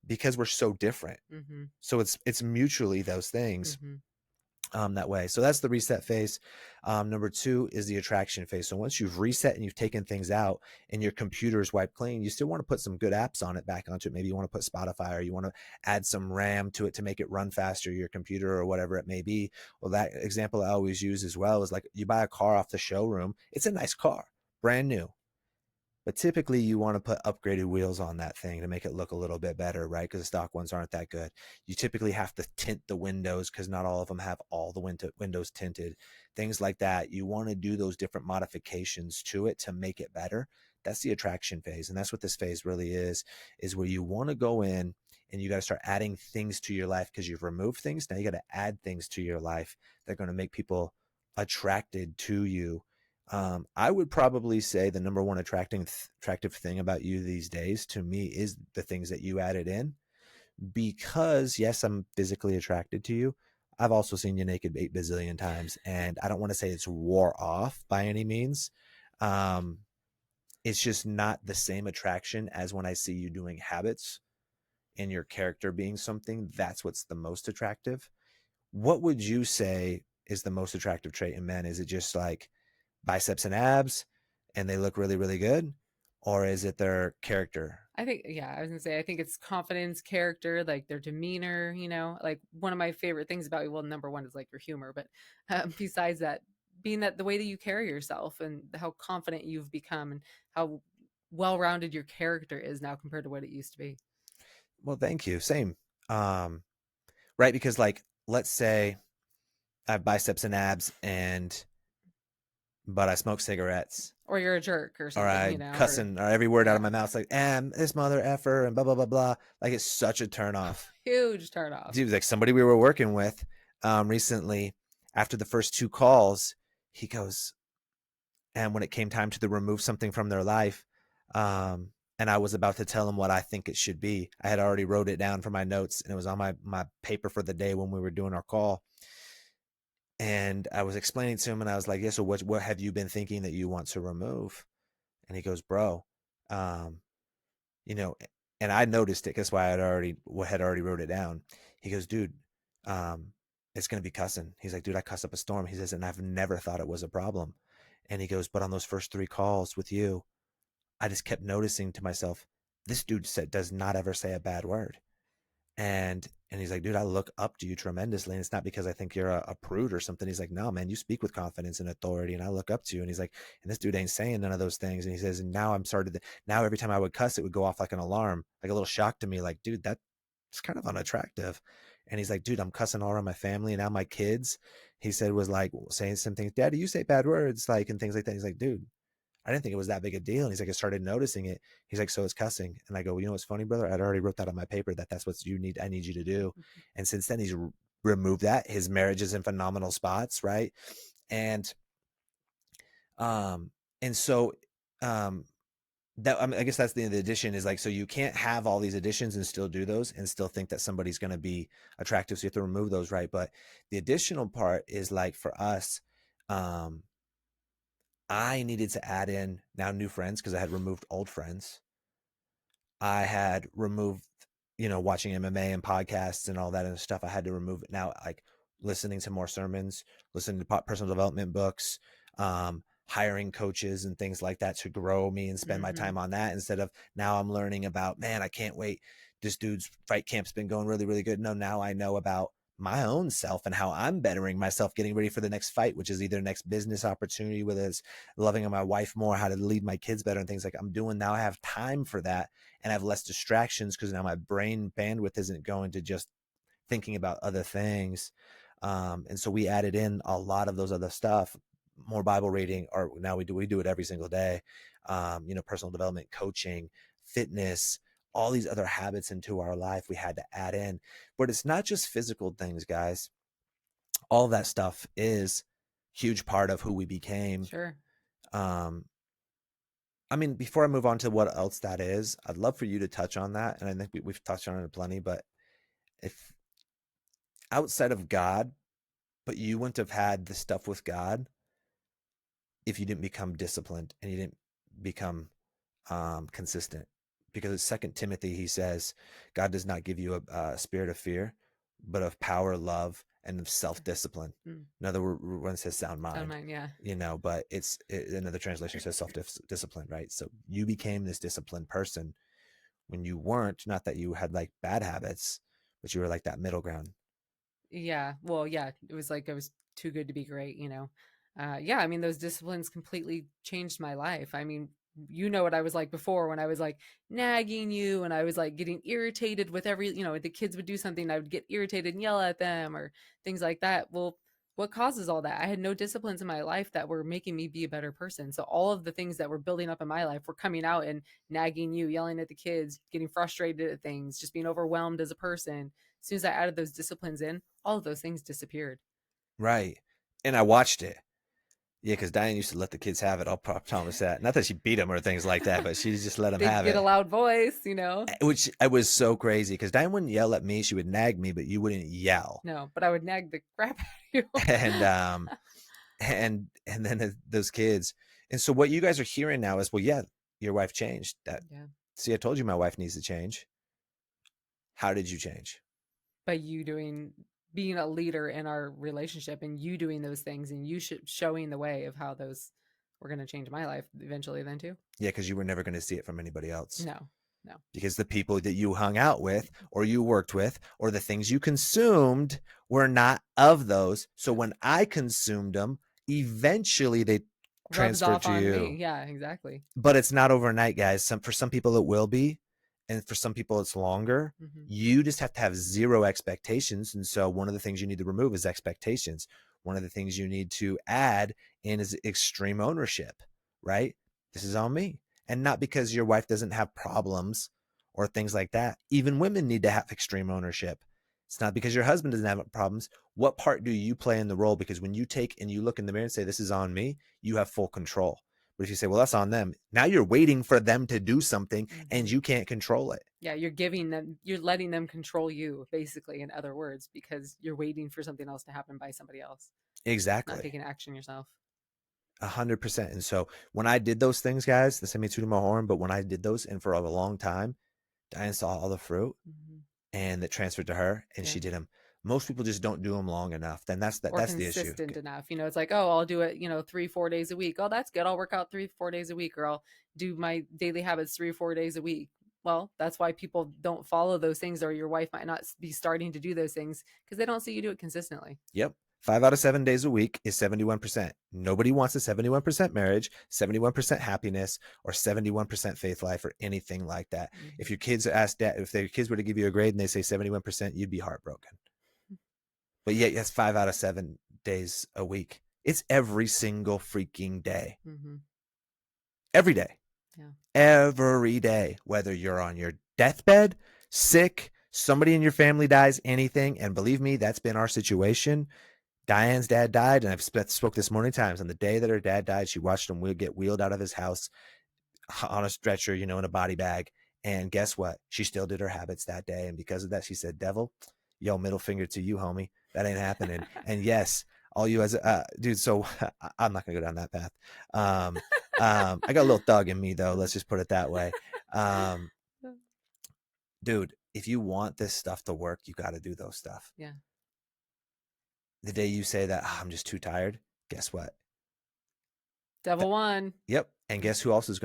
A: because we're so different.
B: Mm-hmm.
A: So it's mutually those things.
B: Mm-hmm.
A: That way. So that's the reset phase. Number two is the attraction phase. So once you've reset and you've taken things out and your computer is wiped clean, you still want to put some good apps on it back onto it. Maybe you want to put Spotify or you want to add some RAM to it to make it run faster, your computer or whatever it may be. Well, that example I always use as well is like you buy a car off the showroom. It's a nice car, brand new. But typically, you want to put upgraded wheels on that thing to make it look a little bit better, right? Because the stock ones aren't that good. You typically have to tint the windows because not all of them have all the windows tinted. Things like that. You want to do those different modifications to it to make it better. That's the attraction phase. And that's what this phase really is where you want to go in and you got to start adding things to your life because you've removed things. Now you got to add things to your life that are going to make people attracted to you. I would probably say the number one attractive thing about you these days to me is the things that you added in. Because yes, I'm physically attracted to you. I've also seen you naked 8 bazillion times, and I don't want to say it's wore off by any means. Um, it's just not the same attraction as when I see you doing habits and your character being something. That's what's the most attractive. What would you say is the most attractive trait in men? Is it just like biceps and abs and they look really, really good? Or is it their character?
B: I think, yeah, I was gonna say, I think it's confidence, character, like their demeanor, you know, like one of my favorite things about you, well, number one is like your humor, but besides that, being that the way that you carry yourself and how confident you've become and how well rounded your character is now compared to what it used to be.
A: Well, thank you. Same. Um, right. Because like, let's say I have biceps and abs but I smoke cigarettes
B: Or you're a jerk or
A: or
B: something,
A: I
B: you know, or
A: cussing or every word out
B: yeah,
A: of my mouth like, this mother effer and blah, blah, blah, blah. Like it's such a turn off.
B: huge turn off.
A: Dude, like somebody we were working with recently after the first two calls, he goes, and when it came time to remove something from their life, and I was about to tell him what I think it should be. I had already wrote it down for my notes, and it was on my paper for the day when we were doing our call. And I was explaining to him, and I was like, "Yeah, so what have you been thinking that you want to remove?" And he goes, "Bro, um, you know," and I noticed it. That's why I had already wrote it down. He goes, "Dude, um, it's gonna be cussing." He's like, "Dude, I cuss up a storm." He says, "And I've never thought it was a problem." And he goes, "But on those first three calls with you, I just kept noticing to myself, this dude does not ever say a bad word." And he's like, "Dude, I look up to you tremendously. And it's not because I think you're a prude or something." He's like, "No, man, you speak with confidence and authority, and I look up to you." And he's like, "And this dude ain't saying none of those things." And he says, "And now now every time I would cuss, it would go off like an alarm, like a little shock to me, like, dude, that's kind of unattractive." And he's like, "Dude, I'm cussing all around my family and now my kids." He said was like saying some things, "Daddy, you say bad words," like and things like that. He's like, "Dude, I didn't think it was that big a deal." And he's like, "I started noticing it." He's like, "So it's cussing." And I go, "Well, you know what's funny, brother? I'd already wrote that on my paper that's what you need. I need you to do." And since then, he's removed that. His marriage is in phenomenal spots, right? And um, and so um, that I guess that's the addition is like so you can't have all these additions and still do those and still think that somebody's going to be attractive. So you have to remove those, right? But the additional part is like for us, um, I needed to add in now new friends because I had removed old friends. I had removed, watching MMA and podcasts and all that and stuff. I had to remove it now, like listening to more sermons, listening to personal development books. hiring coaches and things like that to grow me and spend my
B: Mm-hmm.
A: time on that, instead of now I'm learning about, man, I can't wait. This dude's fight camp's been going really, really good. No, now I know about my own self and how I'm bettering myself, getting ready for the next fight, which is either next business opportunity, whether it's loving my wife more, how to lead my kids better, and things like I'm doing now. I have time for that and I have less distractions because now my brain bandwidth isn't going to just thinking about other things. And so we added in a lot of those other stuff, more Bible reading, or now we do it every single day. Personal development, coaching, fitness, all these other habits into our life we had to add in. But it's not just physical things, guys. All of that stuff is huge part of who we became.
B: Sure.
A: Um, I mean, before I move on to what else that is, I'd love for you to touch on that. And I think we've touched on it plenty, but if outside of God, but you wouldn't have had the stuff with God if you didn't become disciplined and you didn't become consistent. Because in Second Timothy, he says, God does not give you a spirit of fear, but of power, love, and of self-discipline.
B: Mm.
A: In other words, when it says sound
B: Sound
A: mind,
B: mind, yeah.
A: but another translation says self-discipline, right? So you became this disciplined person when you weren't, not that you had like bad habits, but you were like that middle ground.
B: Yeah. Well, yeah, it was like I was too good to be great, you know. Yeah, I mean those disciplines completely changed my life. I mean, you know what I was like before when I was like nagging you and I was like getting irritated with the kids would do something, I would get irritated and yell at them or things like that. Well, what causes all that? I had no disciplines in my life that were making me be a better person. So all of the things that were building up in my life were coming out and nagging you, yelling at the kids, getting frustrated at things, just being overwhelmed as a person. As soon as I added those disciplines in, all of those things disappeared.
A: Right. And I watched it. Yeah, because Diane used to let the kids have it. I'll promise that. Not that she beat them or things like that, but she just let them
B: They'd
A: have
B: get a
A: it.
B: loud voice, you know?
A: Which I was so crazy because Diane wouldn't yell at me. She would nag me, but you wouldn't yell.
B: No, but I would nag the crap out of
A: And
B: you.
A: and then those kids. And so what you guys are hearing now is, well, yeah, your wife changed. That
B: Yeah.
A: See, I told you my wife needs to change. How did you change?
B: By you being a leader in our relationship and you doing those things and you showing the way of how those were going to change my life eventually then too.
A: Yeah, because you were never going to see it from anybody else.
B: No, no.
A: Because the people that you hung out with or you worked with or the things you consumed were not of those. So
B: Yeah.
A: when I consumed them, eventually they
B: Rubs
A: transferred
B: off
A: to
B: on me.
A: you.
B: Yeah, exactly.
A: But it's not overnight, guys. For some people it will be, and for some people it's longer.
B: Hmm.
A: You just have to have zero expectations. And so one of the things you need to remove is expectations. One of the things you need to add in is extreme ownership, right? This is on me. And not because your wife doesn't have problems or things like that. Even women need to have extreme ownership. It's not because your husband doesn't have problems. What part do you play in the role? Because when you take and you look in the mirror and say, this is on me, you have full control. But if you say, well, that's on them, now you're waiting for them to do something and
B: Hmm.
A: you can't control it.
B: Yeah, you're letting them control you, basically, in other words, because you're waiting for something else to happen by somebody else, not
A: Exactly.
B: taking action yourself.
A: 100%. And so when I did those things, guys, this made me toot my horn, but when I did those and for a long time, Diane saw all the fruit
B: Hmm.
A: and it transferred to her and
B: Yeah.
A: she did them. Most people just don't do them long enough. Then
B: Or
A: that's the issue.
B: consistent enough. It's like, oh, I'll do it, 3, 4 days a week. Oh, that's good. I'll work out 3, 4 days a week, or I'll do my daily habits 3, 4 days a week. Well, that's why people don't follow those things, or your wife might not be starting to do those things because they don't see you do it consistently.
A: Yep. 5 out of 7 days a week is 71%. Nobody wants a 71% marriage, 71% happiness, or 71% faith life, or anything like that. If
B: Hmm.
A: your kids asked that, if their kids were to give you a grade and they say 71%, you'd be heartbroken. But yet, that's 5 out of 7 days a week. It's every single freaking day.
B: Hmm.
A: Every day.
B: Yeah.
A: Every day. Whether you're on your deathbed, sick, somebody in your family dies, anything. And believe me, that's been our situation. Diane's dad died, and I've spoke this many times. On the day that her dad died, she watched him get wheeled out of his house on a stretcher, in a body bag. And guess what? She still did her habits that day. And because of that, she said, devil, yo, middle finger to you, homie. That ain't happening. And yes, all you as dude. So I'm not gonna go down that path. I got a little thug in me though. Let's just put it that way. Um, dude, if you want this stuff to work, you got to do those stuff.
B: Yeah.
A: The day you say that, I'm just too tired, guess what?
B: Double one.
A: Yep. And guess who else is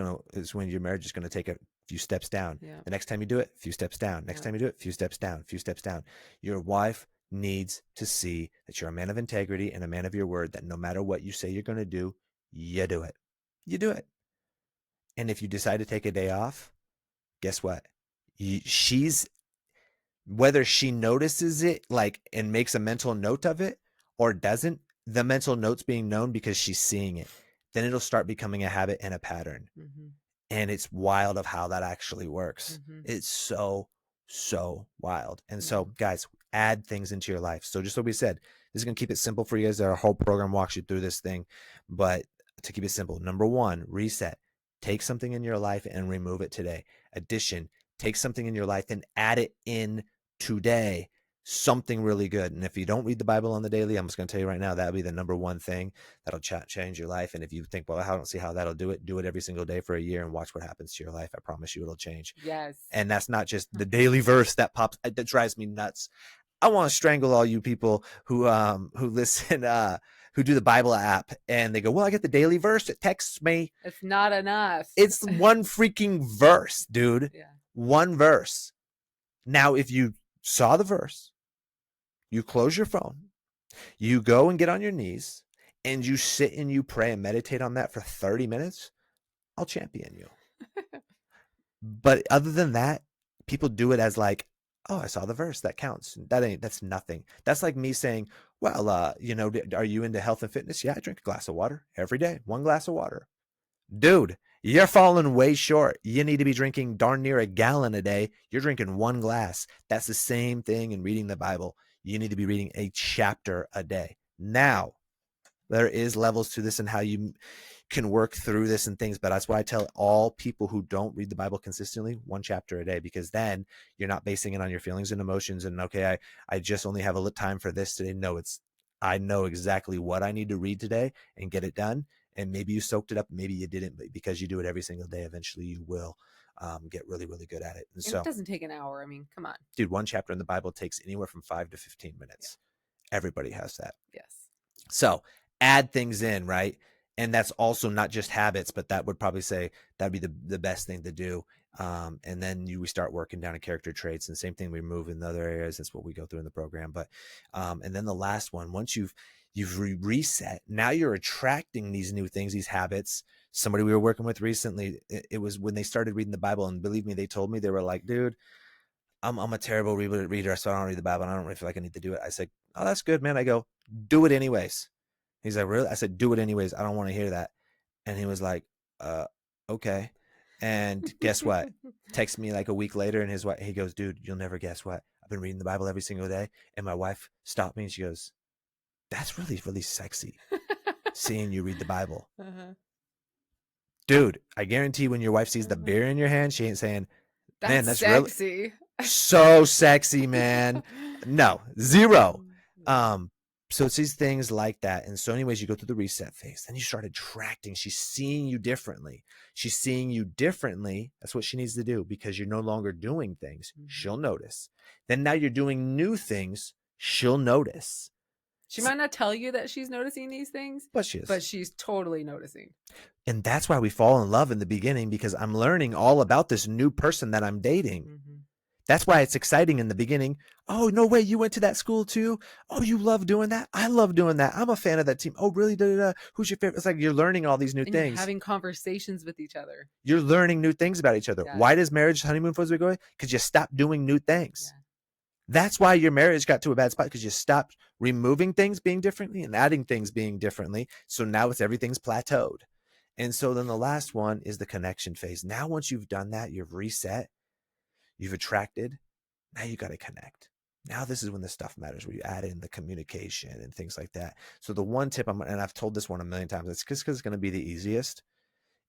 A: when your marriage is gonna take a few steps down.
B: Yeah.
A: The next time you do it, a few steps down. Next
B: Yeah.
A: time you do it, a few steps down, a few steps down. Your wife needs to see that you're a man of integrity and a man of your word, that no matter what you say you're gonna do, you do it. You do it. And if you decide to take a day off, guess what? She's whether she notices it like and makes a mental note of it or doesn't, the mental note's being known because she's seeing it. Then it'll start becoming a habit and a pattern.
B: Mm-hmm.
A: And it's wild of how that actually works.
B: Mm-hmm.
A: It's so wild. And
B: Yeah.
A: so, guys, add things into your life. So just what we said, this is going to keep it simple for you guys. Our whole program walks you through this thing. But to keep it simple, number one, reset. Take something in your life and remove it today. Addition, take something in your life and add it in today. Something really good. And if you don't read the Bible on the daily, I'm just going to tell you right now, that'll be the number one thing that'll change your life. And if you think, well, I don't see how that'll do it every single day for a year and watch what happens to your life. I promise you it'll change.
B: Yes.
A: And that's not just the daily verse that pops, that drives me nuts. I want to strangle all you people who listen, who do the Bible app and they go, well, I get the daily verse. It texts me.
B: It's not enough.
A: It's one freaking verse, dude.
B: Yeah.
A: One verse. Now, if you saw the verse, you close your phone, you go and get on your knees, and you sit and you pray and meditate on that for 30 minutes, I'll champion you. But other than that, people do it as like, oh, I saw the verse. That counts. That's nothing. That's like me saying, well, are you into health and fitness? Yeah, I drink a glass of water every day, 1 glass of water. Dude, you're falling way short. You need to be drinking darn near a gallon a day. You're drinking 1 glass. That's the same thing in reading the Bible. You need to be reading a chapter a day. Now, there is levels to this and how you can work through this and things, but that's why I tell all people who don't read the Bible consistently, 1 chapter a day, because then you're not basing it on your feelings and emotions and okay, I just only have a time for this today. No, I know exactly what I need to read today and get it done. And maybe you soaked it up, maybe you didn't, but because you do it every single day, eventually you will get really, really good at it. And so
B: it doesn't take an hour. I mean, come on.
A: Dude, 1 chapter in the Bible takes anywhere from 5 to 15 minutes. Yeah. Everybody has that.
B: Yes.
A: So add things in, right? And that's also not just habits, but that would probably say that'd be the best thing to do. And then we start working down in character traits, and same thing we move in other areas. That's what we go through in the program. But and then the last one, once you've reset, now you're attracting these new things, these habits. Somebody we were working with recently, it was when they started reading the Bible, and believe me, they told me, they were like, dude, I'm a terrible reader, so I don't read the Bible, and I don't really feel like I need to do it. I said, oh, that's good, man. I go, do it anyways. He's like, really? I said, do it anyways. I don't want to hear that. And he was like, okay. And guess what? Text me like a week later, and his wife, he goes, dude, you'll never guess what? I've been reading the Bible every single day. And my wife stopped me and she goes, that's really, really sexy seeing you read the Bible. Uh-huh. Dude, I guarantee when your wife sees the beer in your hand, she ain't saying, man, that's
B: sexy.
A: Really so sexy, man. No, zero. So it's these things like that. And so anyways, you go through the reset phase. Then you start attracting. She's seeing you differently. She's seeing you differently. That's what she needs to do, because you're no longer doing things. Mm-hmm. She'll notice. Then now you're doing new things. She'll notice.
B: She might not tell you that she's noticing these things,
A: but she is.
B: But she's totally noticing.
A: And that's why we fall in love in the beginning, because I'm learning all about this new person that I'm dating. Mm-hmm. That's why it's exciting in the beginning. Oh, no way, you went to that school too? Oh, you love doing that? I love doing that. I'm a fan of that team. Oh, really? Who's your favorite? It's like you're learning all these new things.
B: You're having conversations with each other.
A: You're learning new things about each other. Yeah. Why does marriage honeymoon phase go away? Because you stop doing new things. Yeah. That's why your marriage got to a bad spot, because you stopped removing things being differently and adding things being differently. So now everything's plateaued. And so then the last one is the connection phase. Now, once you've done that, you've reset, you've attracted, now you got to connect. Now this is when the stuff matters, where you add in the communication and things like that. So the one tip, and I've told this one a million times, it's just because it's going to be the easiest,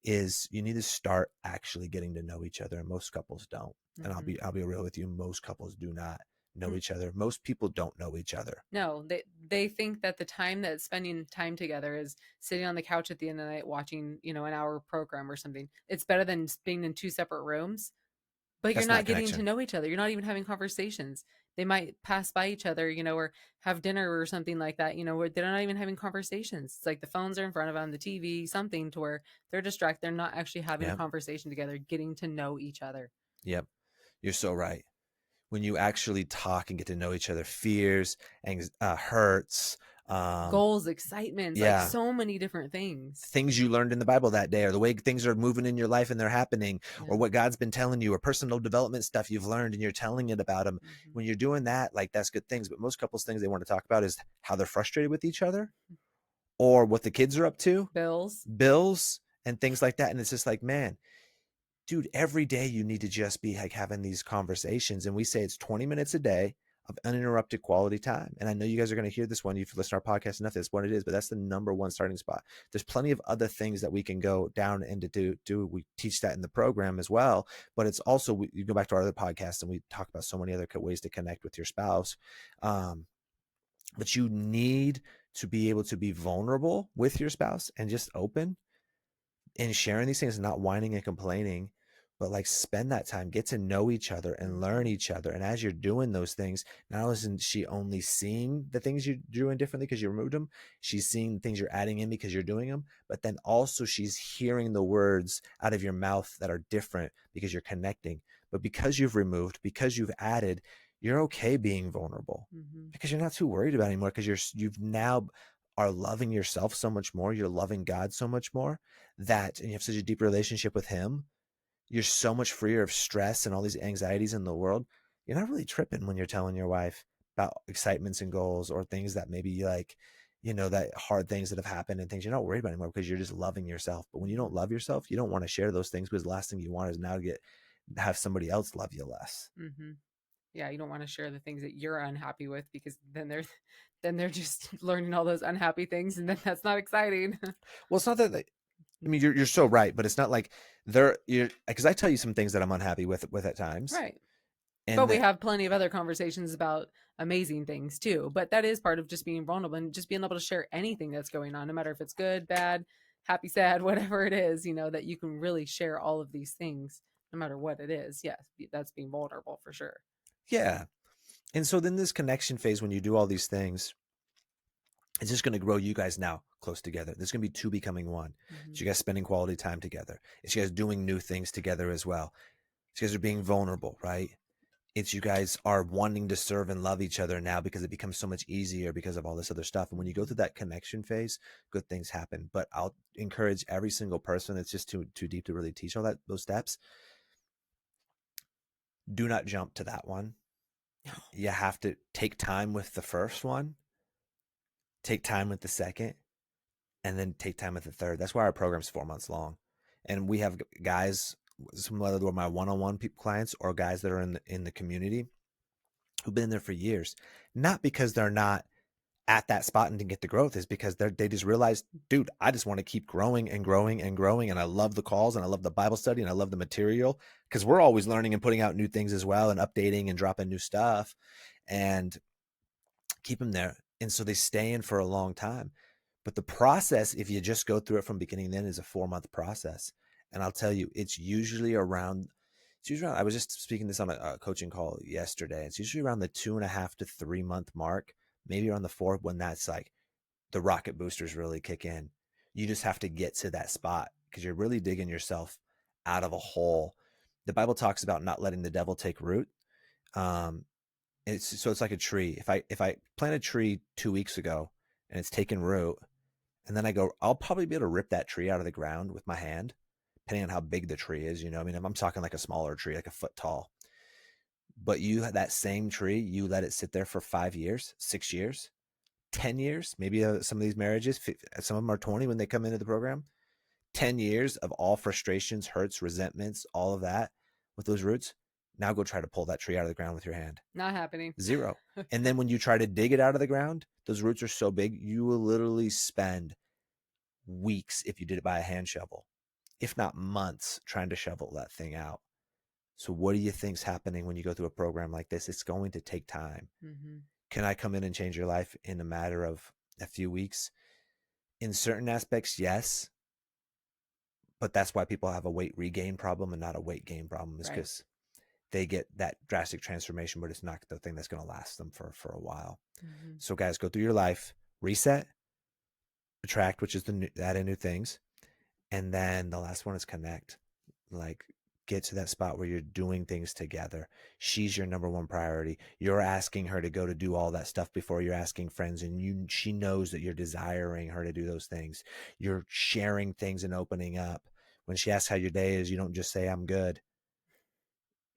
A: is you need to start actually getting to know each other. And most couples don't. Mm-hmm. And I'll be real with you. Most couples do not know each other. Most people don't know each other.
B: No, they think that the time that spending time together is sitting on the couch at the end of the night watching, an hour program or something. It's better than being in 2 separate rooms. but you're
A: That's not
B: not getting to
A: connection.
B: know each other. You're not even having conversations. They might pass by each other, or have dinner or something like that, where they're not even having conversations. It's like the phones are in front of them, the TV, something to where they're distracted. They're not actually having a
A: Yeah.
B: conversation together, getting to know each other.
A: Yep. You're so right. When you actually talk and get to know each other, fears, hurts, um,
B: Goals, excitements, like
A: yeah,
B: so many different things.
A: things you learned in the Bible that day, or the way things are moving in your life and they're happening, or
B: Yeah.
A: what God's been telling you, or personal development stuff you've learned and you're telling it about them.
B: Hmm.
A: When you're doing that, like that's good things. But most couples things they want to talk about is how they're frustrated with each other or what the kids are up to,
B: Bills.
A: bills and things like that. And it's just like, man, dude, every day you need to just be like having these conversations. And we say it's 20 minutes a day of uninterrupted quality time. And I know you guys are going to hear this one. You've listened to our podcast enough. That's what it is, but that's the number one starting spot. There's plenty of other things that we can go down and to do. We teach that in the program as well. But it's also, you go back to our other podcast and we talk about so many other ways to connect with your spouse. But you need to be able to be vulnerable with your spouse and just open and sharing these things, not whining and complaining, but like spend that time, get to know each other and learn
B: Hmm.
A: each other. And as you're doing those things, not only is she only seeing the things you're doing differently because you removed them, she's seeing things you're adding in because you're doing them, but then also she's hearing the words out of your mouth that are different because you're connecting. But because you've removed, because you've added, you're okay being vulnerable
B: Hmm.
A: because you're not too worried about it anymore because you've now are loving yourself so much more. You're loving God so much more that, and you have such a deep relationship with him, you're so much freer of stress and all these anxieties in the world. You're not really tripping when you're telling your wife about excitements and goals or things that maybe like, that hard things that have happened and things you're not worried about anymore because you're just loving yourself. But when you don't
B: Hmm.
A: love yourself, you don't want to share those things because the last thing you want is now to have somebody else love you less.
B: Hmm. Yeah, you don't want to share the things that you're unhappy with, because then they're just learning all those unhappy things, and then that's not exciting.
A: Well, it's not that I mean, you're so right, but it's not like you're because I tell you some things that I'm unhappy with at times,
B: Right. But
A: and
B: we
A: that
B: have plenty of other conversations about amazing things too. But that is part of just being vulnerable and just being able to share anything that's going on, no matter if it's good, bad, happy, sad, whatever it is, that you can really share all of these things, no matter what it is. Yes, that's being vulnerable for sure.
A: yeah. And so then this connection phase, when you do all these things, it's just going to grow you guys now close together. There's going to be two becoming one.
B: Hmm.
A: It's you guys spending quality time together. It's you guys doing new things together as well. It's you guys are being vulnerable, right? It's you guys are wanting to serve and love each other now because it becomes so much easier because of all this other stuff. And when you go
B: Hmm.
A: through that connection phase, good things happen. But I'll encourage every single person. It's just too deep to really teach all those steps. Do not jump to that one. You have to take time with the first one, take time with the second, and then take time with the third. That's why our program's 4 months long. And we have guys, whether they're my one-on-one clients or guys that are in the community who've been there for years, not because they're not at that spot and to get the growth, is because they just realize, dude, I just want to keep growing and growing and growing. And I love the calls and I love the Bible study and I love the material because we're always learning and putting out new things as well and updating and dropping new stuff and keep them there. And so they stay in for a long time. But the process, if you just go through it from beginning to end, is a 4 month process. And I'll tell you, I was just speaking this on a coaching call yesterday. It's usually around the 2.5 to 3 month mark, maybe around the 4, when that's like the rocket boosters really kick in. You just have to get to that spot because you're really digging yourself out of a hole. The Bible talks about not letting the devil take root. Um, it's like a tree. If I plant a tree 2 weeks ago and it's taken root, and then I go, I'll probably be able to rip that tree out of the ground with my hand, depending on how big the tree is. I mean, I'm talking like a smaller tree, like a foot tall. But that same tree, you let it sit there for 5 years, 6 years, 10 years. Maybe some of these marriages, some of them are 20 when they come into the program. 10 years of all frustrations, hurts, resentments, all of that with those roots. Now go try to pull that tree out of the ground with your hand.
B: Not happening.
A: Zero. And then when you try to dig it out of the ground, those roots are so big, you will literally spend weeks if you did it by a hand shovel, if not months, trying to shovel that thing out. So, what do you think's happening when you go through a program like this? It's going to take time.
B: Hmm.
A: Can I come in and change your life in a matter of a few weeks? In certain aspects, yes. But that's why people have a weight regain problem and not a weight gain problem, is
B: Right.
A: because they get that drastic transformation, but it's not the thing that's going to last them for a while.
B: Mm-hmm.
A: So guys, go through your life, reset, attract, which is add in new things. And then the last one is connect. Like, get to that spot where you're doing things together. She's your number one priority. You're asking her to go to do all that stuff before you're asking friends, and she knows that you're desiring her to do those things. You're sharing things and opening up. When she asks how your day is, you don't just say I'm good.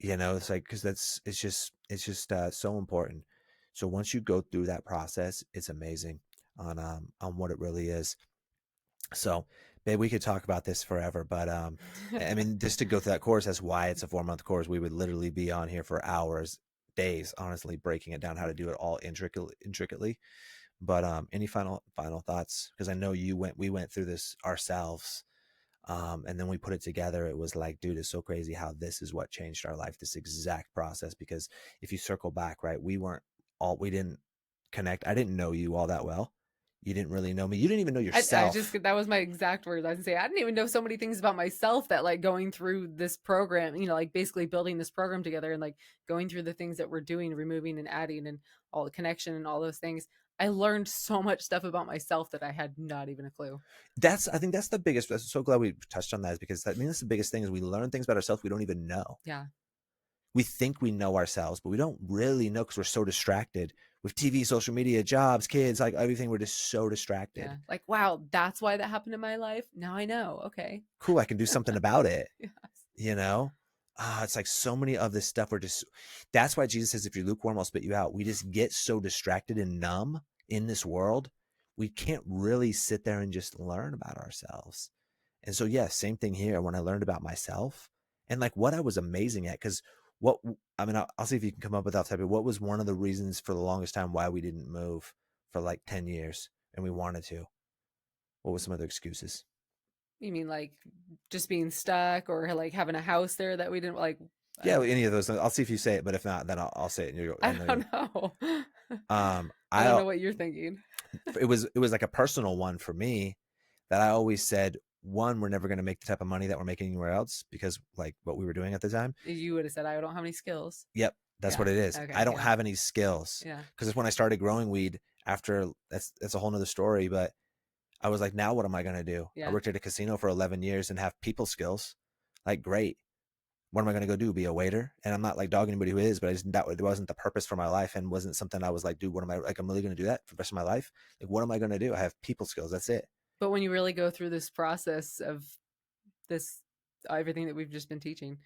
A: It's like, because it's just so important. So once you go through that process, it's amazing on what it really is. So, babe, we could talk about this forever, but I mean, just to go through that course, that's why it's a 4 month course. We would literally be on here for hours, days, honestly, breaking it down, how to do it all intricately. But any final thoughts? Because I know we went through this ourselves, and then we put it together. It was like, dude, it's so crazy how this is what changed our life. This exact process. Because if you circle back, right, we didn't connect. I didn't know you all that well. You didn't really know me. You didn't even know
B: I just
A: yourself.
B: that was my exact words. I was say I didn't even know so many things about myself that like going through this program, like basically building this program together and like going through the things that we're doing, removing and adding and all the connection and all those things. I learned so much stuff about myself that I had not even a clue.
A: I think that's the biggest. I'm so glad we touched on that, is because I mean that's the biggest thing is we learn things about ourselves we don't even know.
B: Yeah.
A: We think we know ourselves, but we don't really know because we're so distracted with TV, social media, jobs, kids, like everything. We're just so distracted.
B: Yeah. Like, wow, that's why that happened in my life. Now I know. Okay.
A: Cool, I can do something about it.
B: Yes.
A: You know, it's like so many of this stuff. We're just. That's why Jesus says, "If you're lukewarm, I'll spit you out." We just get so distracted and numb in this world. We can't really sit there and just learn about ourselves. And so, yeah, same thing here. When I learned about myself and like what I was amazing at, because what I mean, I'll see if you can come up with that type of what was one of the reasons for the longest time why we didn't move for like 10 years and we wanted to. What was some other excuses?
B: You mean like just being stuck or like having a house there that we didn't like?
A: Yeah,
B: I,
A: any of those. I'll see if you say it, but if not, then I'll say it. And I
B: I
A: know
B: don't
A: you.
B: know. I don't
A: I
B: know what you're thinking.
A: it was like a personal one for me that I always said, one, we're never going to make the type of money that we're making anywhere else because like what we were doing at the time.
B: You would have said I don't have any skills.
A: Yep, that's
B: Yeah.
A: what it is. I
B: Okay.
A: don't
B: Yeah.
A: have any skills
B: Yeah.
A: because it's when I started growing weed. After that's a whole nother story. But I was like, now what am I gonna do? I
B: Yeah.
A: worked at a casino for 11 years and have people skills. Like, great. What am I gonna go do? Be a waiter? And I'm not like dogging anybody who is, but that wasn't the purpose for my life and wasn't something I was like, dude, what am I like? I'm really gonna do that for the rest of my life? Like, what am I gonna do? I have people skills. That's it.
B: But when you really go through this process of this, everything that we've just been teaching,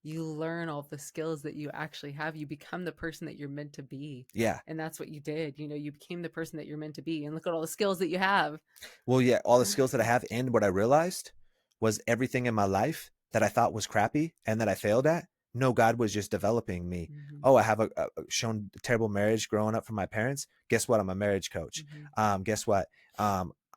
B: you learn all the skills that you actually have. You become the person that you're meant to be.
A: Yeah.
B: And that's what you did. You became the person that you're meant to be. And look at all the skills that you have.
A: Well, yeah, all the skills that I have, and what I realized was everything in my life that I thought was crappy and that I failed at. No, God was just developing me.
B: Mm-hmm.
A: Oh, I have a shown terrible marriage growing up from my parents. Guess what? I'm a marriage coach.
B: Mm-hmm.
A: Guess what?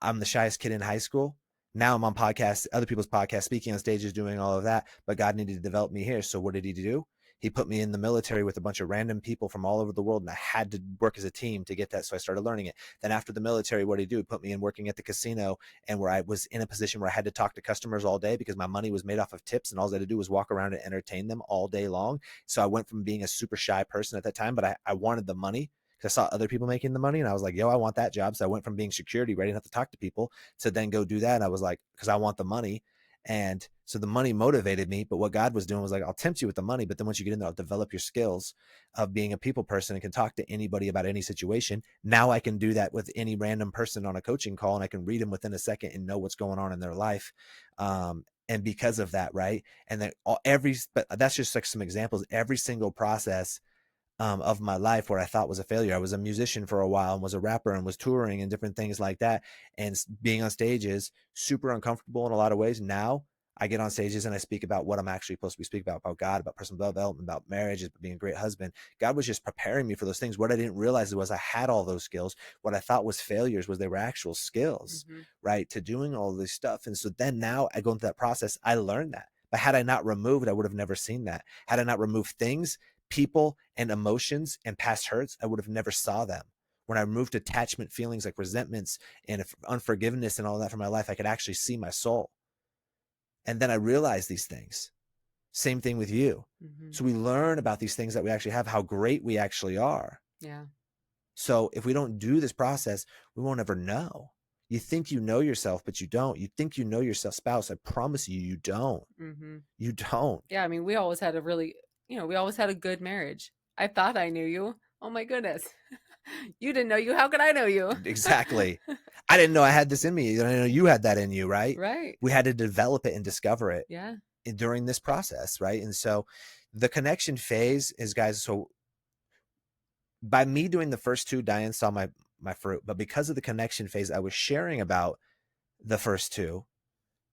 A: I'm the shyest kid in high school. Now I'm on podcasts, other people's podcasts, speaking on stages, doing all of that. But God needed to develop me here. So what did He do? He put me in the military with a bunch of random people from all over the world, and I had to work as a team to get that. So I started learning it. Then after the military, what did he do? He put me in working at the casino, and where I was in a position where I had to talk to customers all day because my money was made off of tips, and all I had to do was walk around and entertain them all day long. So I went from being a super shy person at that time, but I wanted the money because I saw other people making the money, and I was like, yo, I want that job. So I went from being security, ready to have to talk to people, to then go do that. And I was like, because I want the money. And so the money motivated me, but what God was doing was like, I'll tempt you with the money, but then once you get in there, I'll develop your skills of being a people person and can talk to anybody about any situation. Now I can do that with any random person on a coaching call, and I can read them within a second and know what's going on in their life. And because of that, right? And then but that's just like some examples. Every single process of my life where I thought was a failure. I was a musician for a while and was a rapper and was touring and different things like that. And being on stages, super uncomfortable in a lot of ways. Now I get on stages and I speak about what I'm actually supposed to be speaking about God, about personal development, about marriage, being a great husband. God was just preparing me for those things. What I didn't realize was I had all those skills. What I thought was failures was they were actual skills,
B: Mm-hmm.
A: right? To doing all this stuff. And so then now I go into that process, I learned that. But had I not removed, I would have never seen that. Had I not removed things, people, and emotions and past hurts, I would have never saw them. When I removed attachment feelings like resentments and unforgiveness and all that from my life, I could actually see my soul. And then I realized these things. Same thing with you.
B: Mm-hmm.
A: So we learn about these things that we actually have, how great we actually are.
B: Yeah.
A: So if we don't do this process, we won't ever know. You think you know yourself, but you don't. You think you know your spouse. I promise you, you don't.
B: Mm-hmm.
A: You don't.
B: Yeah. I mean, we always had a really, we always had a good marriage. I thought I knew you. Oh my goodness. You didn't know you. How could I know you?
A: Exactly. I didn't know I had this in me. I didn't know you had that in you, right?
B: Right.
A: We had to develop it and discover it
B: Yeah.
A: during this process, right? And so the connection phase is, guys, so by me doing the first two, Dianne saw my fruit. But because of the connection phase, I was sharing about the first two,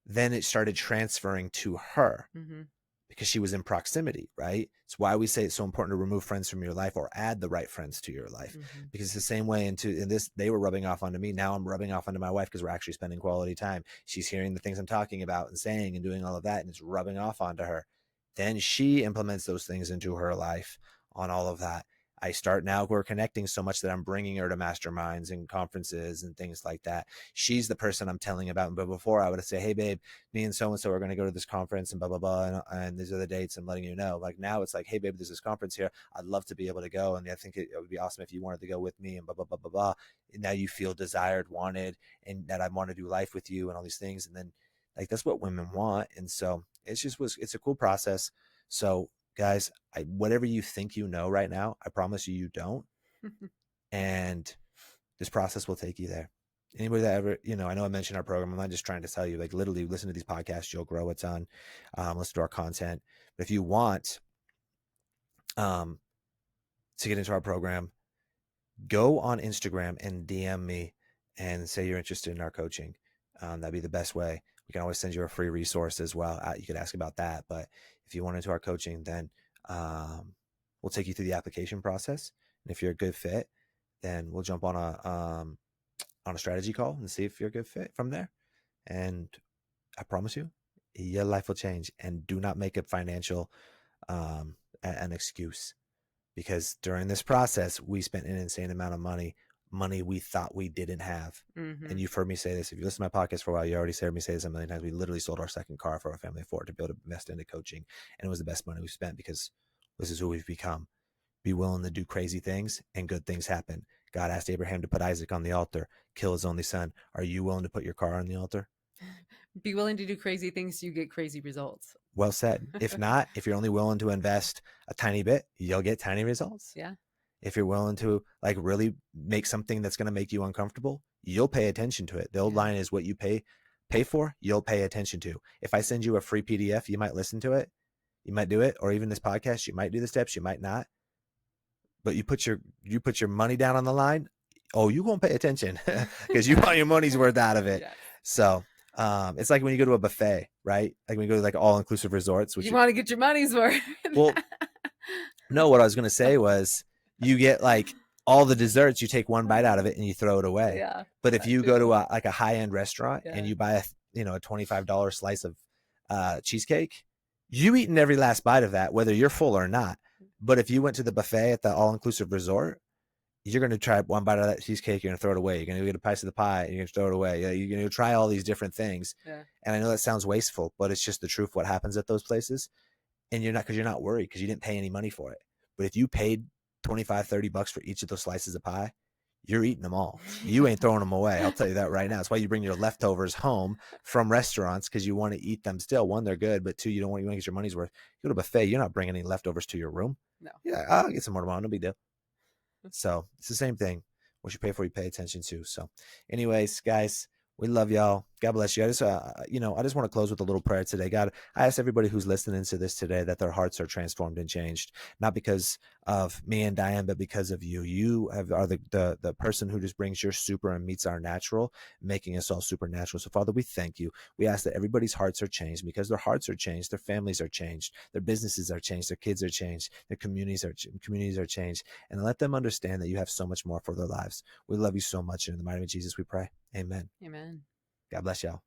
A: then it started transferring to her
B: Mm-hmm.
A: because she was in proximity, right? It's why we say it's so important to remove friends from your life or add the right friends to your life.
B: Mm-hmm.
A: Because it's the same way in this, they were rubbing off onto me. Now I'm rubbing off onto my wife because we're actually spending quality time. She's hearing the things I'm talking about and saying and doing all of that, and it's rubbing off onto her. Then she implements those things into her life on all of that. I start now, we're connecting so much that I'm bringing her to masterminds and conferences and things like that. She's the person I'm telling about. But before I would say, hey, babe, me and so-and-so are going to go to this conference and blah, blah, blah. And these are the dates. I'm letting you know. Like now it's like, hey, babe, there's this conference here. I'd love to be able to go. And I think it would be awesome if you wanted to go with me and blah, blah, blah, blah, blah. And now you feel desired, wanted, and that I want to do life with you and all these things. And then like, that's what women want. And so it's a cool process. So guys, whatever you think you know right now, I promise you, you don't. And this process will take you there. Anybody that ever, I know I mentioned our program. I'm not just trying to tell you, like literally listen to these podcasts, you'll grow a ton. Listen to our content. But if you want to get into our program, go on Instagram and DM me and say you're interested in our coaching. That'd be the best way. We can always send you a free resource as well. You could ask about that. But if you want into our coaching, then we'll take you through the application process. And if you're a good fit, then we'll jump on a strategy call and see if you're a good fit from there. And I promise you, your life will change. And do not make it financial an excuse, because during this process, we spent an insane amount of money we thought we didn't have.
B: Mm-hmm.
A: And you've heard me say this. If you listen to my podcast for a while, you already heard me say this a million times. We literally sold our second car for our family of four to be able to invest into coaching. And it was the best money we spent because this is who we've become. Be willing to do crazy things and good things happen. God asked Abraham to put Isaac on the altar, kill his only son. Are you willing to put your car on the altar?
B: Be willing to do crazy things so you get crazy results.
A: Well said. If not, if you're only willing to invest a tiny bit, you'll get tiny results.
B: Yeah.
A: If you're willing to like really make something that's going to make you uncomfortable, you'll pay attention to it. The old line is what you pay for, you'll pay attention to. If I send you a free PDF, you might listen to it, you might do it, or even this podcast, you might do the steps, you might not. But you put your money down on the line, oh, you won't pay attention because you want your money's worth out of it. Yes. So it's like when you go to a buffet, right? Like when you go to like all-inclusive resorts, which
B: you want to get your money's worth.
A: Well, no, what I was going to say was you get like all the desserts, you take one bite out of it and you throw it away.
B: Yeah.
A: But if you go to a high-end restaurant and you buy a $25 slice of cheesecake, you eating every last bite of that, whether you're full or not. But if you went to the buffet at the all-inclusive resort, you're going to try one bite of that cheesecake, you're going to throw it away. You're going to get a piece of the pie, and you're going to throw it away. You're going to try all these different things. Yeah. And I know that sounds wasteful, but it's just the truth what happens at those places. And you're not worried because you didn't pay any money for it. But if you paid $25-$30 for each of those slices of pie, you're eating them all. You ain't throwing them away. I'll tell you that right now. That's why you bring your leftovers home from restaurants, because you want to eat them still. One, they're good, but two, you want to get your money's worth. You go to a buffet, you're not bringing any leftovers to your room.
B: No.
A: Yeah, I'll get some more tomorrow. No big deal. So it's the same thing. What you pay for, you pay attention to. So anyways, guys, we love y'all. God bless you. I just want to close with a little prayer today. God, I ask everybody who's listening to this today that their hearts are transformed and changed, not because of me and Dianne, but because of you. You are the person who just brings your super and meets our natural, making us all supernatural. So Father, we thank you. We ask that everybody's hearts are changed, because their hearts are changed, their families are changed, their businesses are changed, their kids are changed, their communities are changed, and let them understand that you have so much more for their lives. We love you so much. And in the mighty name of Jesus, we pray. Amen.
B: Amen.
A: God bless y'all.